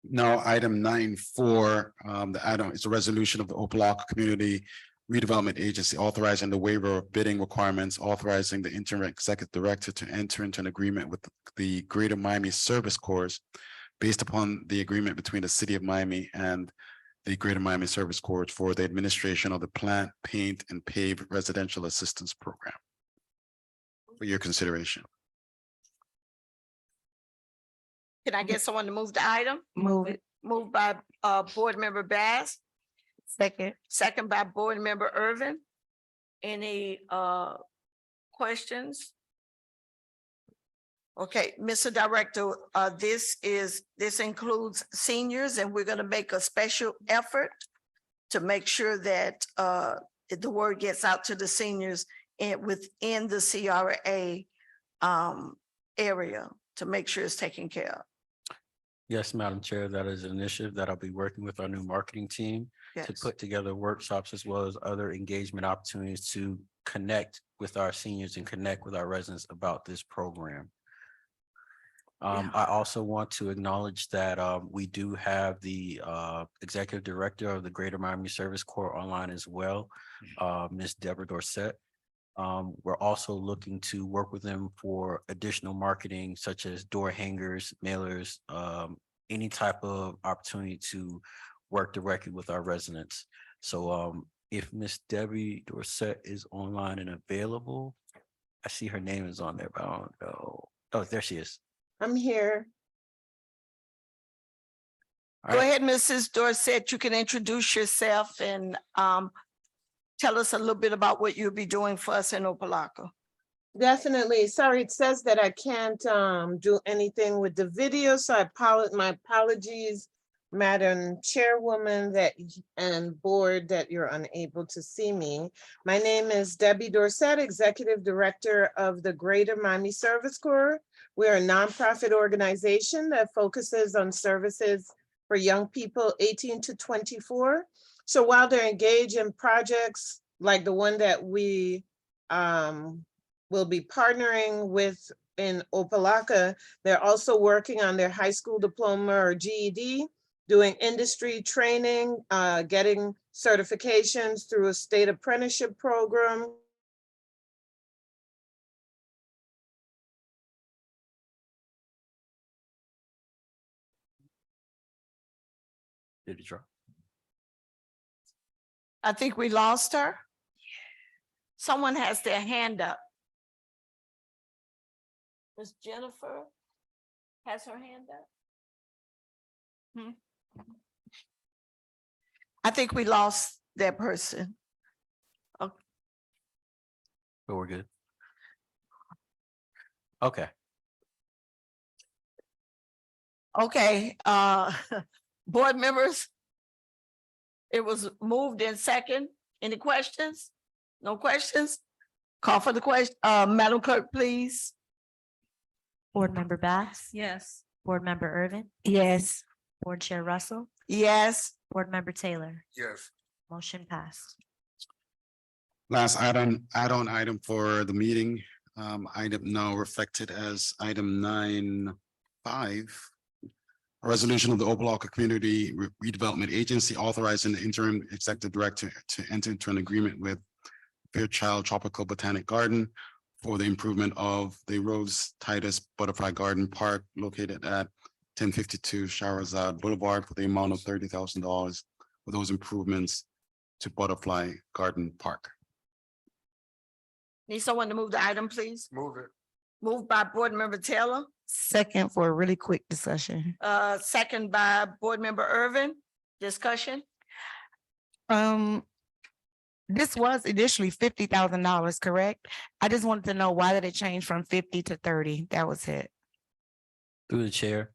No, item 9.4, the add-on is a resolution of the Opa-locka Community Redevelopment Agency authorizing the waiver of bidding requirements, authorizing the interim executive director to enter into an agreement with the Greater Miami Service Corps based upon the agreement between the City of Miami and the Greater Miami Service Corps for the administration of the plant, paint, and pave residential assistance program. For your consideration. Can I get someone to move the item? Move it. Moved by Board Member Bass, Second. second by Board Member Irvin. Any questions? Okay, Mr. Director, this includes seniors, and we're gonna make a special effort to make sure that the word gets out to the seniors within the CRA area to make sure it's taken care of. Yes, Madam Chair, that is an initiative that I'll be working with our new marketing team to Yes. put together workshops as well as other engagement opportunities to connect with our seniors and connect with our residents about this program. I also want to acknowledge that we do have the Executive Director of the Greater Miami Service Corps online as well, Ms. Deborah Dorset. We're also looking to work with them for additional marketing such as door hangers, mailers, any type of opportunity to work directly with our residents. So if Miss Debbie Dorset is online and available, I see her name is on there, but I don't know. Oh, there she is. I'm here. Go ahead, Mrs. Dorset, you can introduce yourself and tell us a little bit about what you'll be doing for us in Opa-locka. Definitely. Sorry, it says that I can't do anything with the video, so my apologies, Madam Chairwoman and board, that you're unable to see me. My name is Debbie Dorset, Executive Director of the Greater Miami Service Corps. We're a nonprofit organization that focuses on services for young people 18 to 24. So while they're engaged in projects like the one that we will be partnering with in Opa-locka, they're also working on their high school diploma or GED, doing industry training, getting certifications through a state apprenticeship program. Did it drop? I think we lost her. Someone has their hand up. Miss Jennifer has her hand up. I think we lost that person. But we're good. Okay. Okay, board members. It was moved in second. Any questions? No questions? Call for the question. Madam Clerk, please. Board Member Bass, Yes. Board Member Irvin, Yes. Board Chair Russell, Yes. Board Member Taylor. Yes. Motion passed. Last add-on item for the meeting, item now reflected as item 9.5. A resolution of the Opa-locka Community Redevelopment Agency authorizing the interim executive director to enter into an agreement with Fairchild Tropical Botanic Garden for the improvement of the Rose Titus Butterfly Garden Park located at 1052 Shahrazad Boulevard for the amount of $30,000 for those improvements to Butterfly Garden Park. Need someone to move the item, please? Move it. Moved by Board Member Taylor, Second for a really quick discussion. second by Board Member Irvin. Discussion? This was initially $50,000, correct? I just wanted to know why did it change from 50 to 30? That was it. Through the chair.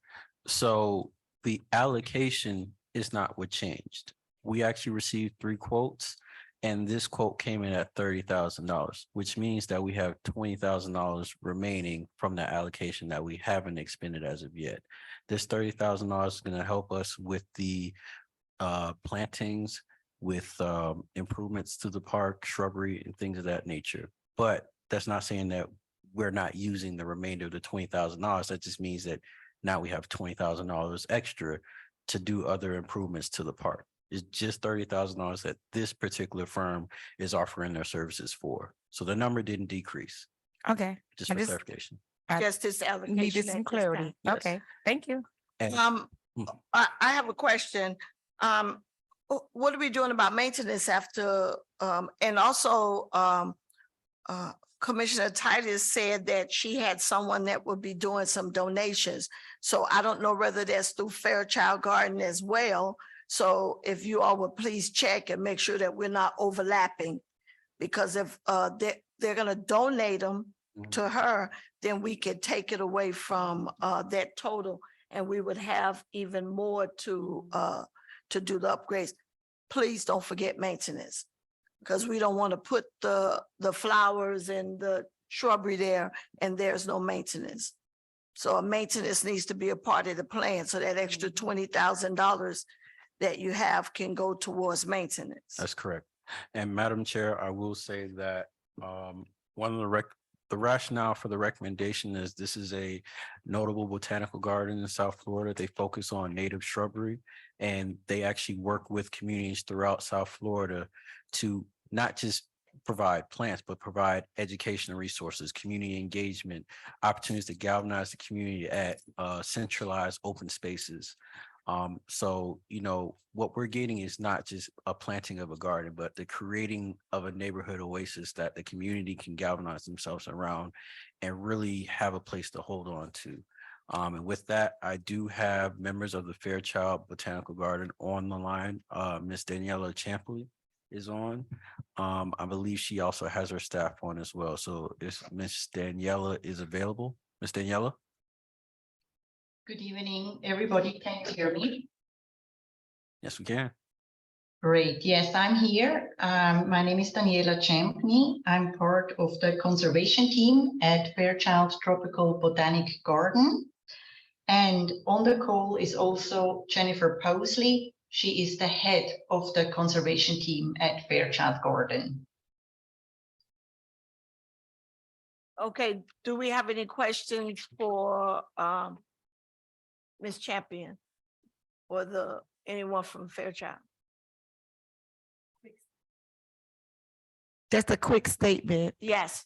So the allocation is not what changed. We actually received 3 quotes and this quote came in at $30,000, which means that we have $20,000 remaining from the allocation that we haven't expended as of yet. This $30,000 is going to help us with the plantings with improvements to the park, shrubbery and things of that nature. But that's not saying that we're not using the remainder of the $20,000. That just means that now we have $20,000 extra to do other improvements to the park. It's just $30,000 that this particular firm is offering their services for. So the number didn't decrease, Okay. just for clarification. Just this allocation. Needed at some this clarity. time. Yes. Okay, thank you. And I have a question. What are we doing about maintenance after, and also, Commissioner Titus said that she had someone that would be doing some donations. So I don't know whether that's through Fairchild Garden as well. So if you all would please check and make sure that we're not overlapping. Because if, they're gonna donate them to her, then we could take it away from, that total. And we would have even more to do the upgrades. Please don't forget maintenance. Because we don't want to put the flowers and the shrubbery there and there's no maintenance. So maintenance needs to be a part of the plan. So that extra $20,000 that you have can go towards maintenance. That's correct. And Madam Chair, I will say that one of the rationale for the recommendation is this is a notable botanical garden in South Florida. They focus on native shrubbery and they actually work with communities throughout South Florida to not just provide plants, but provide educational resources, community engagement, opportunities to galvanize the community at centralized open spaces. So, you know, what we're getting is not just a planting of a garden, but the creating of a neighborhood oasis that the community can galvanize themselves around and really have a place to hold on to. And with that, I do have members of the Fairchild Botanical Garden on the line. Miss Daniela Champley is on. I believe she also has her staff on as well. So if Miss Daniela is available, Miss Daniela? Good evening, everybody. Can you hear me? Yes, we can. Great. Yes, I'm here. My name is Daniela Champney. I'm part of the conservation team at Fairchild Tropical Botanic Garden. And on the call is also Jennifer Posley. She is the head of the conservation team at Fairchild Garden. Okay, do we have any questions for Ms. Champion or anyone from Fairchild? Just a quick statement. Yes.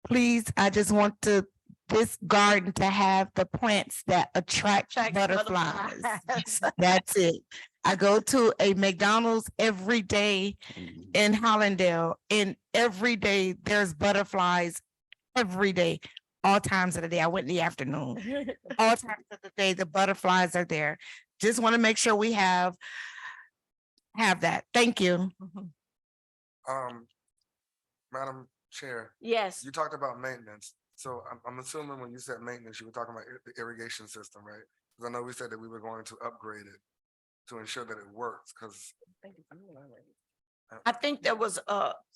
Please, I just want this garden to have the plants that attract butterflies. That's it. I go to a McDonald's every day in Hollandale, and every day there's butterflies every day, all times of the day. I went in the afternoon. All times of the day, the butterflies are there. Just want to make sure we have that. Thank you. Madam Chair. Yes. You talked about maintenance. So I'm assuming when you said maintenance, you were talking about the irrigation system, right? Because I know we said that we were going to upgrade it to ensure that it works, because I think there was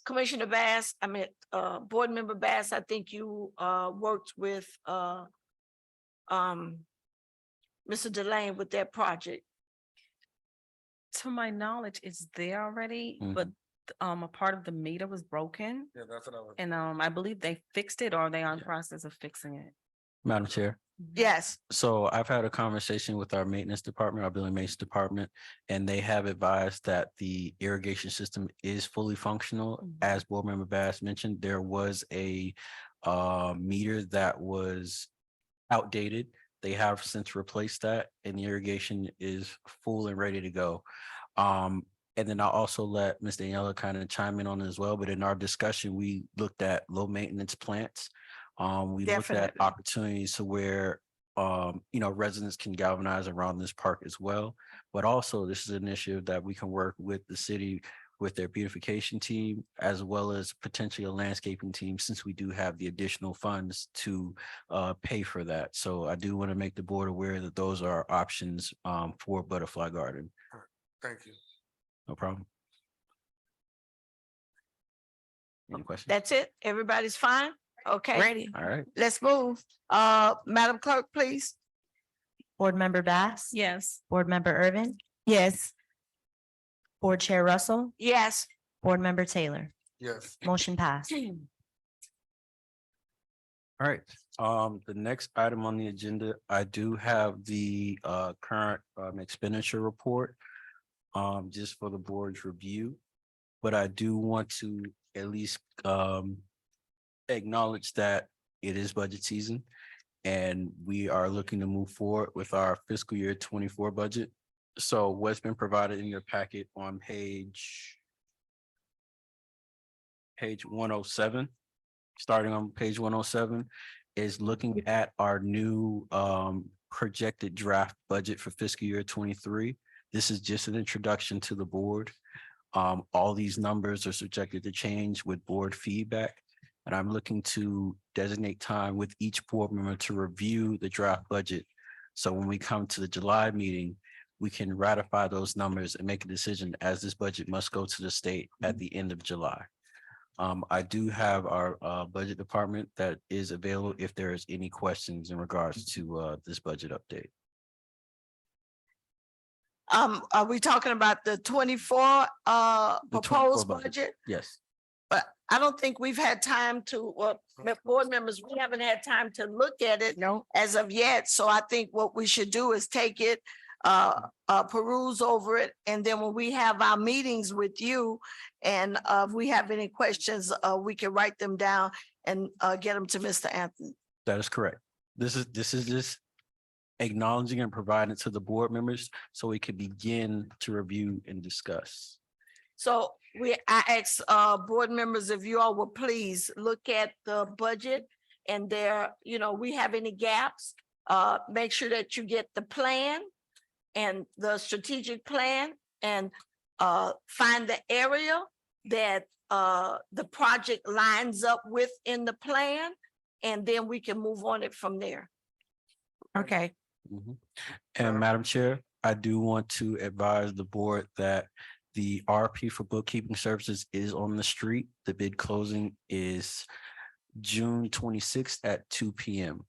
Commissioner Bass, Board Member Bass, I think you worked with Mr. Delane with that project. To my knowledge, it's there already, but a part of the meter was broken. Yeah, that's what I was. And I believe they fixed it, or are they on process of fixing it? Madam Chair. Yes. So I've had a conversation with our maintenance department, our building maintenance department, and they have advised that the irrigation system is fully functional. As Board Member Bass mentioned, there was a meter that was outdated. They have since replaced that, and the irrigation is full and ready to go. And then I'll also let Ms. Daniela kind of chime in on it as well. But in our discussion, we looked at low maintenance plants. We looked at opportunities to where, residents can galvanize around this park as well. But also this is an initiative that we can work with the city, with their beautification team, as well as potentially a landscaping team, since we do have the additional funds to pay for that. So I do want to make the board aware that those are options for Butterfly Garden. Thank you. No problem. Any questions? That's it? Everybody's fine? Okay. Ready. All right. Let's move. Madam Clerk, please. Board Member Bass? Yes. Board Member Irvin? Yes. Board Chair Russell, Yes. Board Member Taylor, Yes. motion passed. All right, the next item on the agenda, I do have the current expenditure report. Just for the board's review. But I do want to at least acknowledge that it is budget season. And we are looking to move forward with our fiscal year 24 budget. So what's been provided in your packet on page 107, starting on page 107, is looking at our new projected draft budget for fiscal year 23. This is just an introduction to the board. All these numbers are subjected to change with board feedback. And I'm looking to designate time with each board member to review the draft budget. So when we come to the July meeting, we can ratify those numbers and make a decision, as this budget must go to the state at the end of July. I do have our budget department that is available if there is any questions in regards to this budget update. Are we talking about the 24 The 24 proposed budget? Yes. But I don't think we've had time to, board members, we haven't had time to look at it. No. As of yet. So I think what we should do is take it, peruse over it. And then when we have our meetings with you and if we have any questions, we can write them down and get them to Mr. Anthony. That is correct. This is just acknowledging and providing to the board members so we can begin to review and discuss. So I ask board members if you all would please look at the budget and there, we have any gaps. Make sure that you get the plan and the strategic plan and find the area that the project lines up with in the plan, and then we can move on it from there. Okay. And Madam Chair, I do want to advise the board that the RP for bookkeeping services is on the street. The bid closing is June 26th at 2 p.m.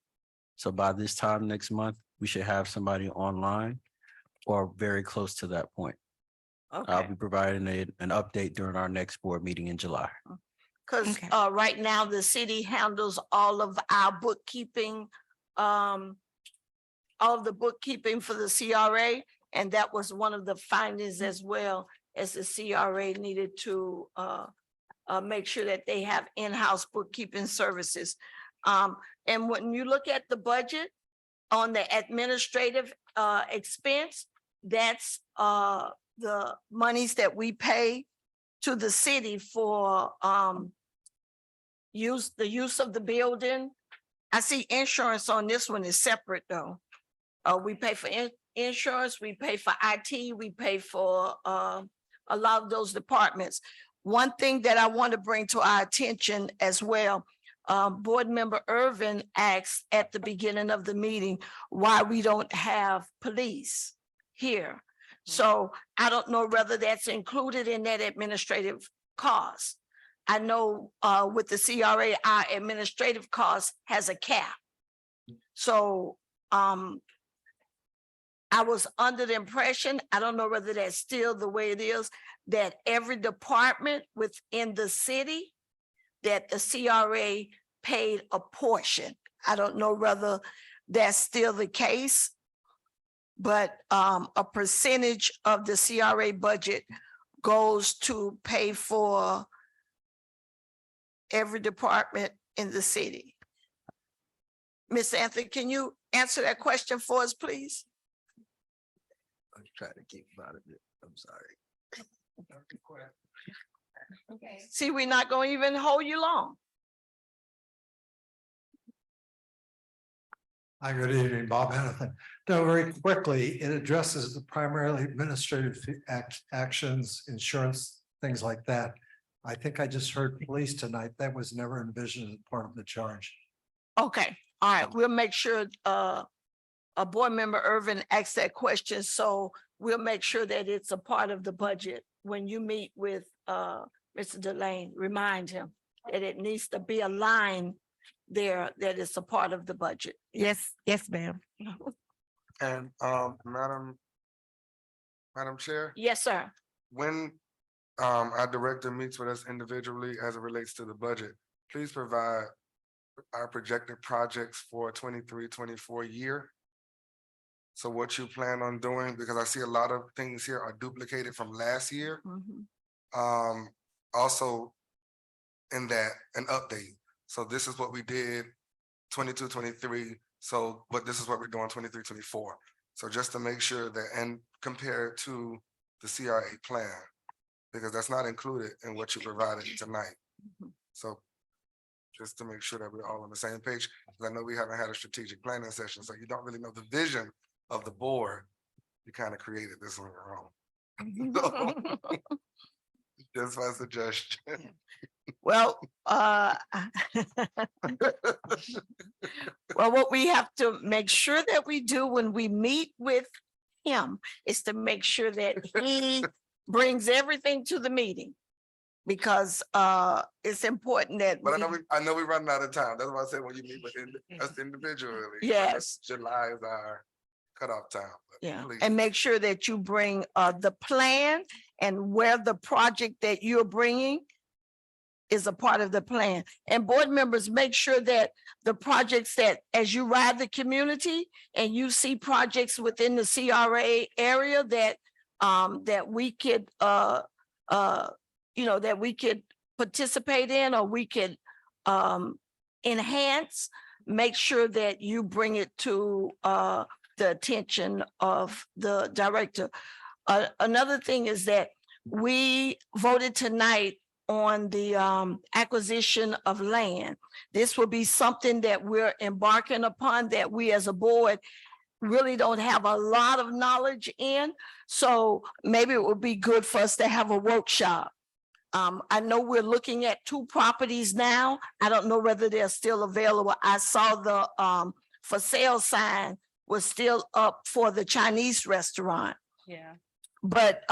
So by this time next month, we should have somebody online or very close to that point. I'll Okay, be providing an update during our next board meeting in July. because Okay. right now the city handles all of our bookkeeping, all of the bookkeeping for the CRA. And that was one of the findings as well, as the CRA needed to make sure that they have in-house bookkeeping services. And when you look at the budget on the administrative expense, that's the monies that we pay to the city for the use of the building. I see insurance on this one is separate though. We pay for insurance, we pay for IT, we pay for a lot of those departments. One thing that I want to bring to our attention as well, Board Member Irvin asked at the beginning of the meeting why we don't have police here. So I don't know whether that's included in that administrative cost. I know with the CRA, our administrative cost has a cap. So I was under the impression, I don't know whether that's still the way it is, that every department within the city, that the CRA paid a portion. I don't know whether that's still the case, but a percentage of the CRA budget goes to pay for every department in the city. Ms. Anthony, can you answer that question for us, please? I'm trying to keep out of it. I'm sorry. See, we're not going to even hold you long. Hi, good evening, Bob Hannafin. No, very quickly, it addresses the primarily administrative actions, insurance, things like that. I think I just heard police tonight. That was never envisioned as part of the charge. Okay, all right, we'll make sure a board member Irvin asked that question, so we'll make sure that it's a part of the budget. When you meet with Mr. Delane, remind him that it needs to be a line there that is a part of the budget. Yes, ma'am. And Madam Chair, Yes, sir. when our director meets with us individually as it relates to the budget, please provide our projected projects for 23-24 year. So what you plan on doing, because I see a lot of things here are duplicated from last year. Also in that, an update. So this is what we did 22-23. So, but this is what we're doing 23-24. So just to make sure that, and compare it to the CRA plan, because that's not included in what you provided tonight. So just to make sure that we're all on the same page, because I know we haven't had a strategic planning session, so you don't really know the vision of the board. You kind of created this on your own. So, just my suggestion. Well, well, what we have to make sure that we do when we meet with him is to make sure that he brings everything to the meeting. Because it's important that. But I know we're running out of time. That's why I said when you meet with us individually. Yes. July is our cutoff time. But Yeah, please. and make sure that you bring the plan and where the project that you're bringing is a part of the plan. And board members, make sure that the projects that, as you ride the community and you see projects within the CRA area that that we could you know, that we could participate in, or we could enhance, make sure that you bring it to the attention of the director. Another thing is that we voted tonight on the acquisition of land. This will be something that we're embarking upon, that we as a board really don't have a lot of knowledge in. So maybe it would be good for us to have a workshop. I know we're looking at 2 properties now. I don't know whether they're still available. I saw the for sale sign was still up for the Chinese restaurant. Yeah. But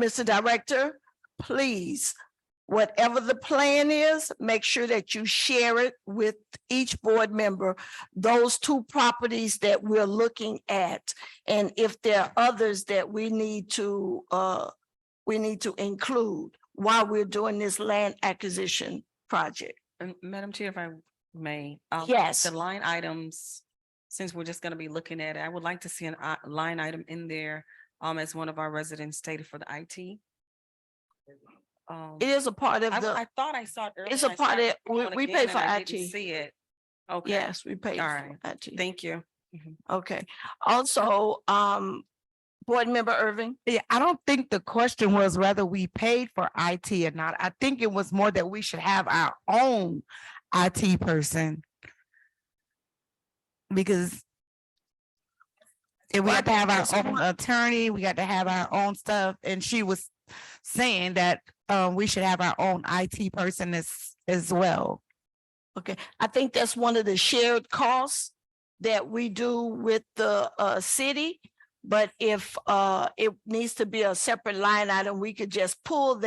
Mr. Director, please, whatever the plan is, make sure that you share it with each board member, those 2 properties that we're looking at. And if there are others that we need to include while we're doing this land acquisition project. And Madam Chair, if I may. Yes. The line items, since we're just gonna be looking at it, I would like to see a line item in there, as one of our residents stated for the IT. It is a part of I thought I saw it earlier. it's a I part started of, scrolling we again pay and for I IT. didn't see it. Okay. Yes, we pay All for right. IT. Thank you. Okay. Also, Board Member Irving. Yeah, I don't think the question was whether we paid for IT or not. I think it was more that we should have our own IT person. Because if we have to have our own attorney, we got to have our own stuff. And she was saying that we should have our own IT person as well. Okay, I think that's one of the shared costs that we do with the city. But if it needs to be a separate line item, we could just pull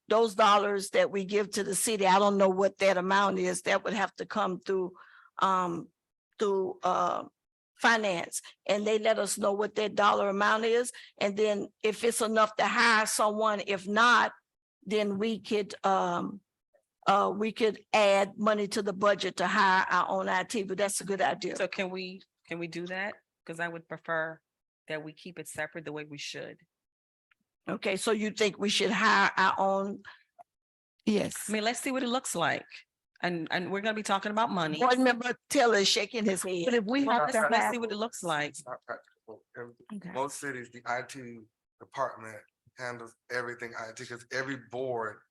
those dollars that we give to the city. I don't know what that amount is. That would have to come through finance, and they let us know what that dollar amount is. And then if it's enough to hire someone, if not, then we could add money to the budget to hire our own IT, but that's a good idea. So can we do that? Because I would prefer that we keep it separate the way we should. Okay, so you think we should hire our own? Yes. I mean, let's see what it looks like. And we're gonna be talking about money. Board Member Taylor is shaking his head. But if we have to Let's have, see what it looks like. It's not practical. In Okay. most cities, the IT department handles everything IT, because every board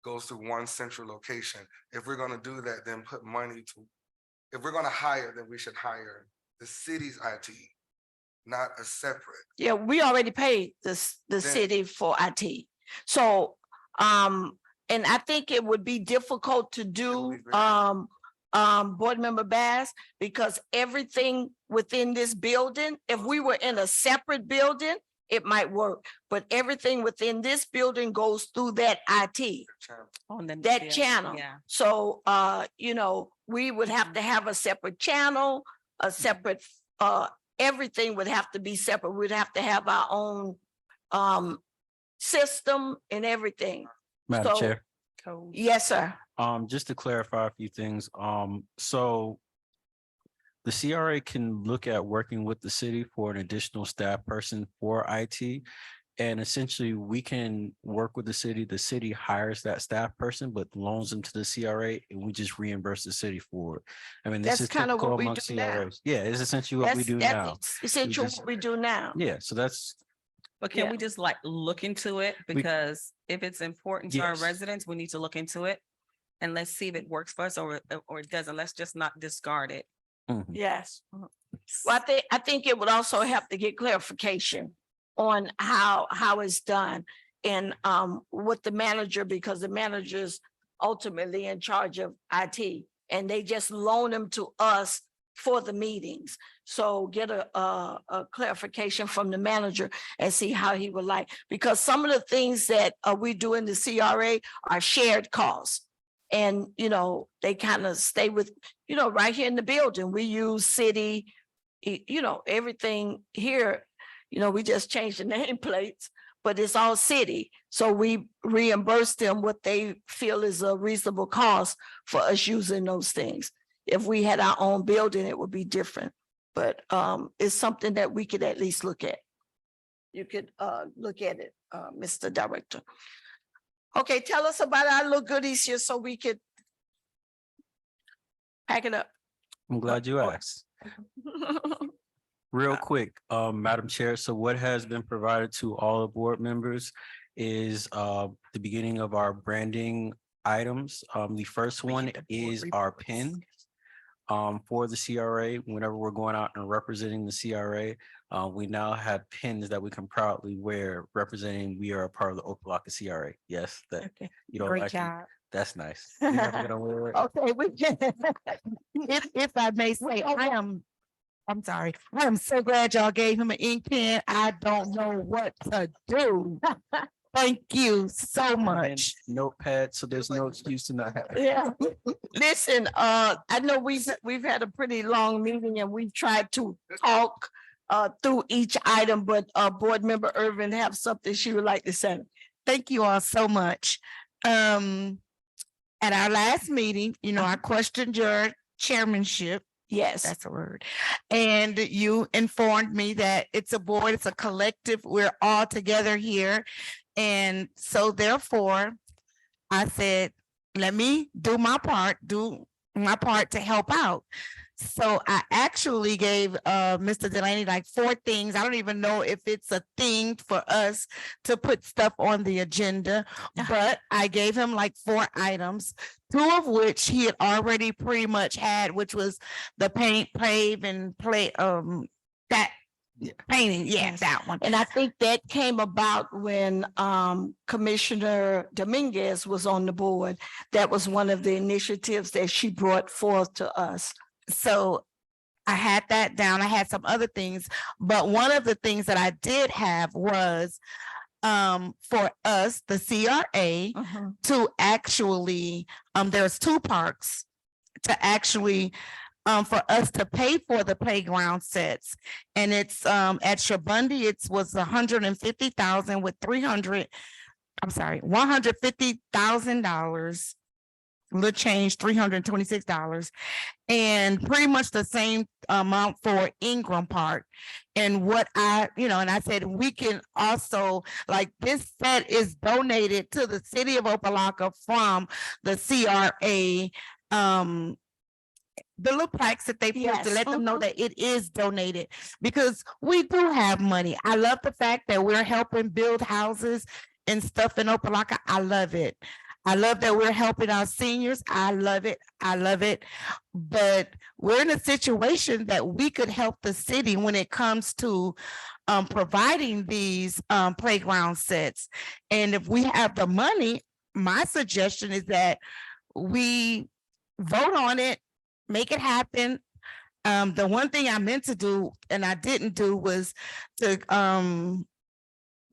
goes to one central location. If we're gonna do that, then put money to, if we're gonna hire, then we should hire the city's IT, not a separate. Yeah, we already paid the city for IT. So, and I think it would be difficult to do, Board Member Bass, because everything within this building, if we were in a separate building, it might work, but everything within this building goes through that IT, that channel. Yeah. So, you know, we would have to have a separate channel, a separate everything would have to be separate. We'd have to have our own system and everything. Madam So- Chair. Yes, sir. Just to clarify a few things, so the CRA can look at working with the city for an additional staff person for IT. And essentially, we can work with the city hires that staff person, but loans them to the CRA and we just reimburse the city for it. I mean, this That's is kind of typical what we among do now. CRAs. Yeah, it's essentially what we do now. Essentially just- what we do now. Yeah, so that's, But can Yeah. we just like look into it? Because if it's important to our Yes. residents, we need to look into it. And let's see if it works for us or it doesn't. Let's just not discard it. mhm. Yes. Well, I think it would also help to get clarification on how it's done and with the manager, because the manager's ultimately in charge of IT and they just loan them to us for the meetings. So get a clarification from the manager and see how he would like, because some of the things that we do in the CRA are shared costs. And, you know, they kind of stay with, you know, right here in the building, we use city, you know, everything here, you know, we just changed the nameplates, but it's all city. So we reimburse them what they feel is a reasonable cost for us using those things. If we had our own building, it would be different, but it's something that we could at least look at. You could look at it, Mr. Director. Okay, tell us about our little goodies here so we could pack it up. I'm glad you asked. Real quick, Madam Chair, so what has been provided to all the board members is the beginning of our branding items. The first one is our pin for the CRA. Whenever we're going out and representing the CRA, we now have pins that we can proudly wear representing we are a part of the Opa-locka CRA. Yes, that you don't Great like it. job. That's nice. You're never gonna wear it. Okay, we can. If I may say, I'm sorry. I am so glad y'all gave him an ink pen. I don't know what to do. Thank you so much. Notepad, so there's no excuse to not have it. Yeah, listen, I know we've had a pretty long meeting and we've tried to talk through each item, but Board Member Irvin have something she would like to say. Thank you all so much. At our last meeting, you know, I questioned your chairmanship. Yes. That's a word. And you informed me that it's a board, it's a collective, we're all together here. And so therefore, I said, let me do my part to help out. So I actually gave Mr. Delaney like 4 things. I don't even know if it's a thing for us to put stuff on the agenda, but I gave him like 4 items, 2 of which he had already pretty much had, which was the paint, pave, and play that painting. Yeah, that one. And I think that came about when Commissioner Dominguez was on the board. That was one of the initiatives that she brought forth to us. So I had that down. I had some other things, but one of the things that I did have was for us, the CRA, to actually, there's 2 parks to actually for us to pay for the playground sets. And it's at Shabundi, it was $150,000 with $150,000. Little change, $326, and pretty much the same amount for Ingram Park. And what I said, we can also, like, this set is donated to the city of Opa-locka from the CRA. The little plaques that they put to let them know that it is donated, because we do have money. I love the fact that we're helping build houses and stuff in Opa-locka. I love it. I love that we're helping our seniors. I love it. I love it. But we're in a situation that we could help the city when it comes to providing these playground sets. And if we have the money, my suggestion is that we vote on it, make it happen. The one thing I meant to do and I didn't do was to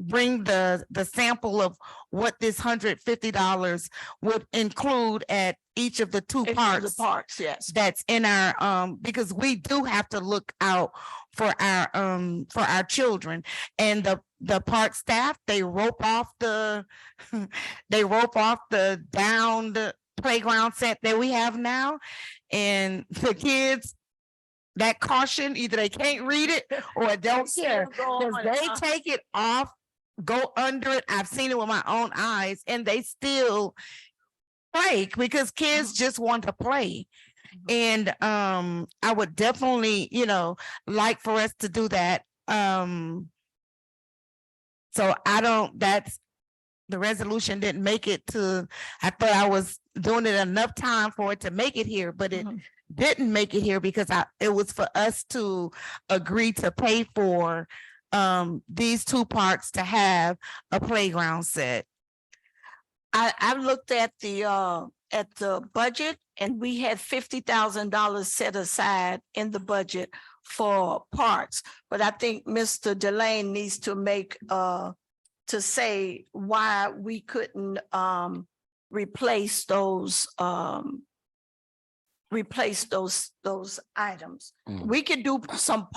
bring the sample of what this $150 would include at each of the two The parks parks, yes. that's in our, because we do have to look out for our children. And the park staff, they rope off the downed playground set that we have now. And the kids, that caution, either they can't read it or don't care. Because they take it off, go under it. I've seen it with my own eyes, and they still play because kids just want to play. And I would definitely, like for us to do that. So that's the resolution didn't make it to, I thought I was doing it enough time for it to make it here, but it didn't make it here because it was for us to agree to pay for these two parks to have a playground set. I looked at the budget, and we had $50,000 set aside in the budget for parks. But I think Mr. Delane needs to make to say why we couldn't replace those items. We could do some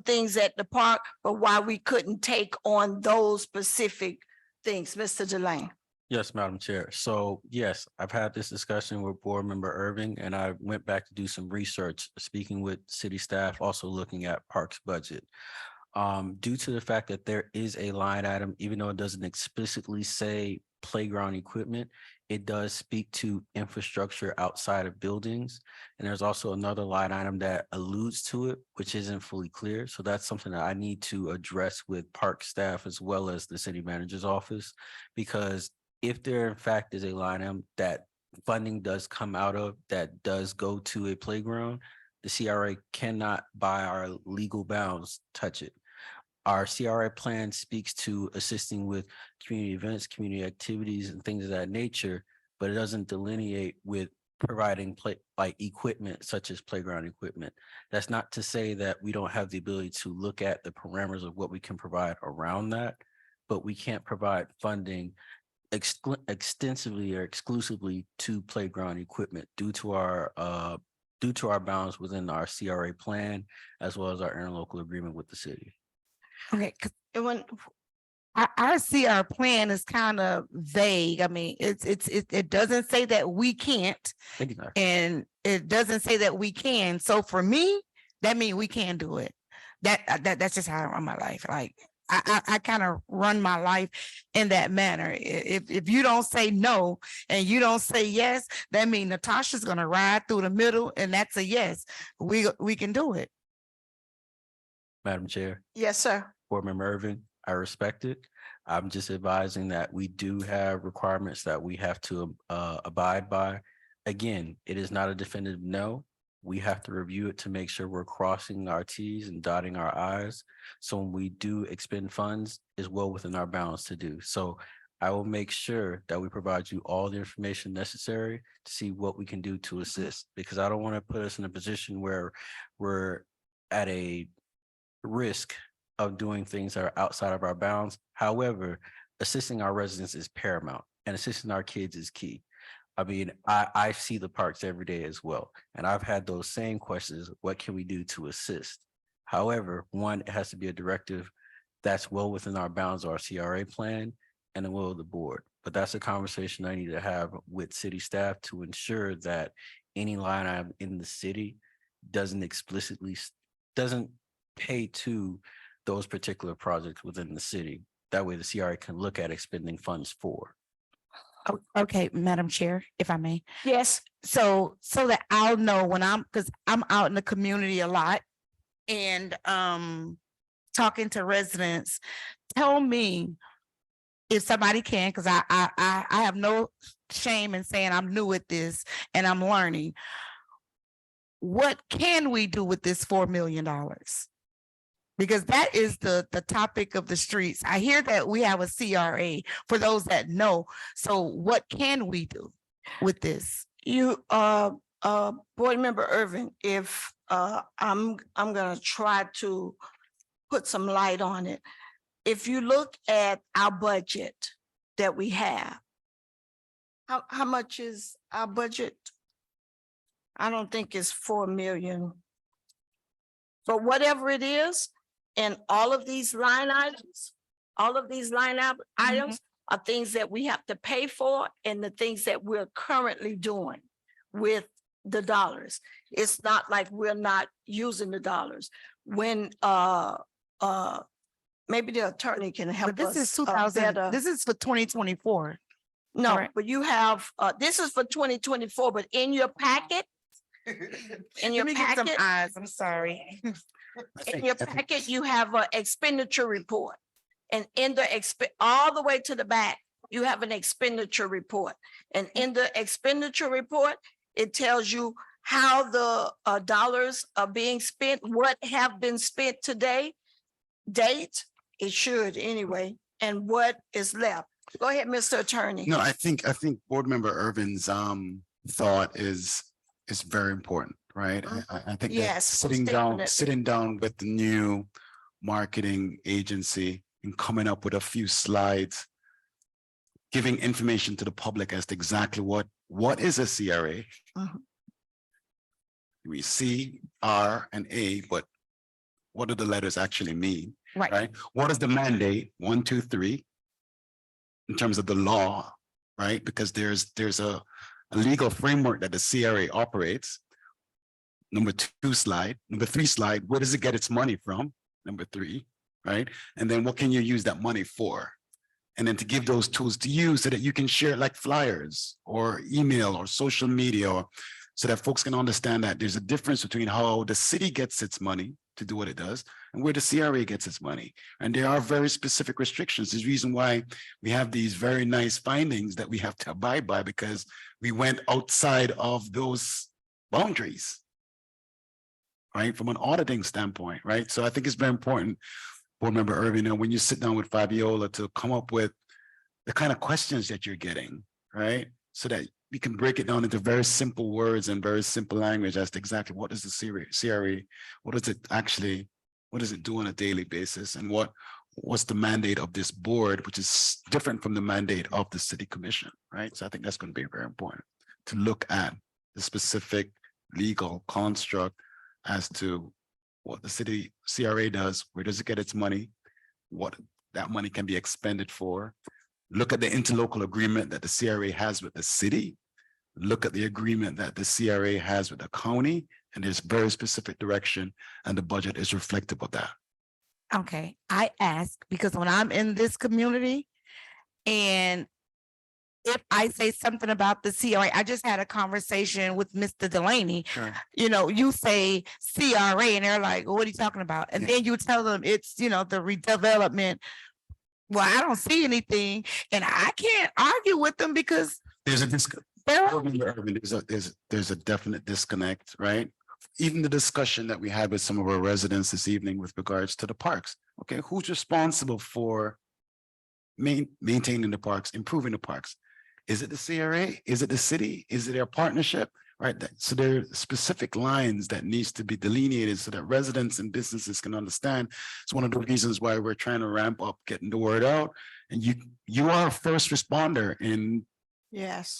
things at the park, but why we couldn't take on those specific things, Mr. Delane. Yes, Madam Chair. So yes, I've had this discussion with Board Member Irving, and I went back to do some research, speaking with city staff, also looking at parks budget. Due to the fact that there is a line item, even though it doesn't explicitly say playground equipment, it does speak to infrastructure outside of buildings. And there's also another line item that alludes to it, which isn't fully clear. So that's something that I need to address with park staff as well as the city manager's office, because if there in fact is a line item that funding does come out of that does go to a playground, the CRA cannot, by our legal bounds, touch it. Our CRA plan speaks to assisting with community events, community activities, and things of that nature, but it doesn't delineate with providing equipment such as playground equipment. That's not to say that we don't have the ability to look at the parameters of what we can provide around that, but we can't provide funding extensively or exclusively to playground equipment due to our bounds within our CRA plan, as well as our interlocal agreement with the city. Okay, when our CR plan is kind of vague. I mean, it doesn't say that we can't, and it doesn't say that we can. So for me, that means we can do it. That's just how I run my life. Like I kind of run my life in that manner. If you don't say no and you don't say yes, that means Natasha's gonna ride through the middle, and that's a yes. We can do it. Madam Chair. Yes, sir. Board Member Irvin, I respect it. I'm just advising that we do have requirements that we have to abide by. Again, it is not a definitive no. We have to review it to make sure we're crossing our T's and dotting our I's. So when we do expend funds, is well within our bounds to do. So I will make sure that we provide you all the information necessary to see what we can do to assist, because I don't want to put us in a position where we're at a risk of doing things that are outside of our bounds. However, assisting our residents is paramount, and assisting our kids is key. I mean, I see the parks every day as well, and I've had those same questions. What can we do to assist? However, one, it has to be a directive that's well within our bounds, our CRA plan, and the will of the board. But that's a conversation I need to have with city staff to ensure that any line item in the city doesn't pay to those particular projects within the city. That way the CRA can look at expending funds for. Okay, Madam Chair, if I may. Yes. So that I'll know when because I'm out in the community a lot and talking to residents, tell me if somebody can, because I have no shame in saying I'm new at this and I'm learning. What can we do with this $4 million? Because that is the topic of the streets. I hear that we have a CRA for those that know. So what can we do with this? You Board Member Irvin, if I'm gonna try to put some light on it. if you look at our budget that we have, how much is our budget? I don't think it's 4 million. But whatever it is, and all of these line items, items are things that we have to pay for and the things that we're currently doing with the dollars. It's not like we're not using the dollars. When maybe the attorney can help But us. this is 2000, better. this is for 2024. No, correct? but you have, this is for 2024, but in your packet, in your Let me get some packet, eyes, I'm sorry. in your packet, you have an expenditure report. And in the all the way to the back, you have an expenditure report. And in the expenditure report, it tells you how the dollars are being spent, what have been spent today, date, it should anyway, and what is left. Go ahead, Mr. Attorney. No, I think Board Member Irvin's thought is very important, right? I think that Yes, sitting down with the new marketing agency and coming up with a few slides, giving information to the public as to exactly what is a CRA. We C, R, and A, but what do the letters actually mean? Right? What is the mandate? 1, 2, 3. In terms of the law, right? Because there's a legal framework that the CRA operates. Number 2 slide, number 3 slide, where does it get its money from? Number 3, right? And then what can you use that money for? And then to give those tools to you so that you can share like flyers or email or social media, so that folks can understand that there's a difference between how the city gets its money to do what it does and where the CRA gets its money. And there are very specific restrictions. There's a reason why we have these very nice findings that we have to abide by, because we went outside of those boundaries, right? From an auditing standpoint, right? So I think it's very important, Board Member Irvin, when you sit down with Fabiola to come up with the kind of questions that you're getting, right? So that we can break it down into very simple words and very simple language as to exactly what is the CRA, what is it do on a daily basis, and what's the mandate of this board, which is different from the mandate of the city commission, right? So I think that's going to be very important to look at the specific legal construct as to what the city CRA does, where does it get its money, what that money can be expended for. Look at the interlocal agreement that the CRA has with the city. Look at the agreement that the CRA has with the county, and there's very specific direction, and the budget is reflective of that. Okay, I ask because when I'm in this community and if I say something about the CRA, I just had a conversation with Mr. Delaney. Sure. You know, you say CRA and they're like, what are you talking about? And then you tell them it's, the redevelopment. Well, I don't see anything and I can't argue with them because There's a definite disconnect, right? Even the discussion that we had with some of our residents this evening with regards to the parks. Okay, who's responsible for maintaining the parks, improving the parks? Is it the CRA? Is it the city? Is it their partnership? Right. So there are specific lines that needs to be delineated so that residents and businesses can understand. It's one of the reasons why we're trying to ramp up getting the word out. And you are a first responder in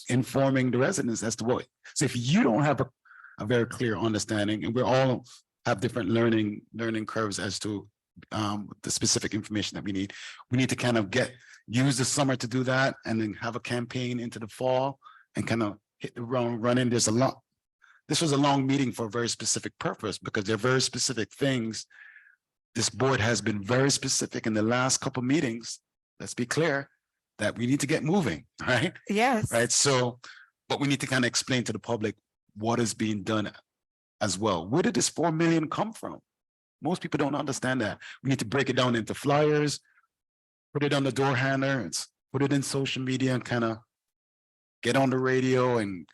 informing the residents as to what. So if you don't have a very clear understanding, and we all have different learning curves as to the specific information that we need to kind of use the summer to do that, and then have a campaign into the fall and kind of hit the ground running. This was a long meeting for a very specific purpose, because there are very specific things. This board has been very specific in the last couple of meetings. Let's be clear that we need to get moving, right? Yes. Right. So, but we need to kind of explain to the public what is being done as well. Where did this 4 million come from? Most people don't understand that. We need to break it down into flyers, put it on the door handlers, put it in social media, and kind of get on the radio and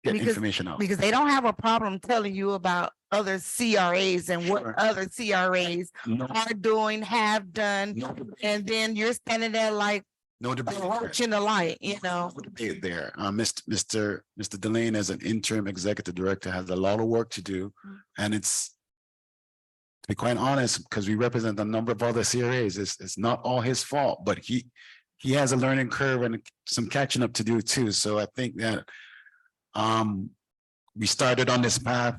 get information out. Because they don't have a problem telling you about other CRAs and what other CRAs are doing, have done. And then you're standing there like, no debate watching the light, No debate there. Mr. Delane, as an interim executive director, has a lot of work to do. And it's be quite honest, because we represent a number of other CRAs, it's not all his fault, but he has a learning curve and some catching up to do too. So I think that we started on this path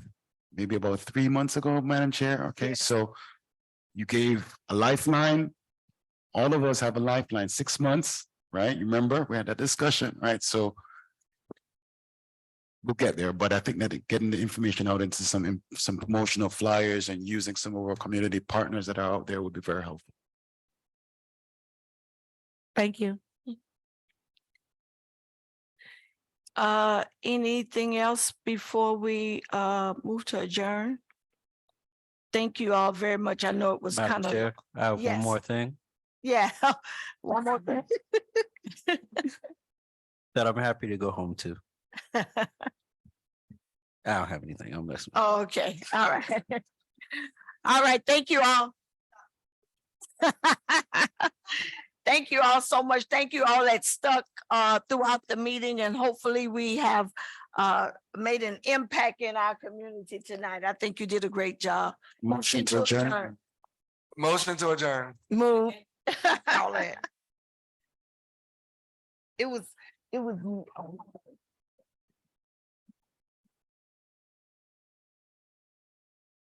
maybe about 3 months ago, Madam Chair. Okay, so you gave a lifeline. All of us have a lifeline, 6 months, right? You remember we had that discussion, right? So we'll get there, but I think that getting the information out into some promotional flyers and using some of our community partners that are out there would be very helpful. Thank you. Anything else before we move to adjourn? Thank you all very much. I know it was Madam kind of, Chair, I have one yes. more thing yeah, one more thing. that I'm happy to go home to. I don't have anything. I'm messing. Oh, okay, all right. All right, thank you all. Thank you all so much. Thank you all that stuck throughout the meeting, and hopefully we have made an impact in our community tonight. I think you did a great job. Motion to adjourn. Motion to adjourn. Move. All that. It was.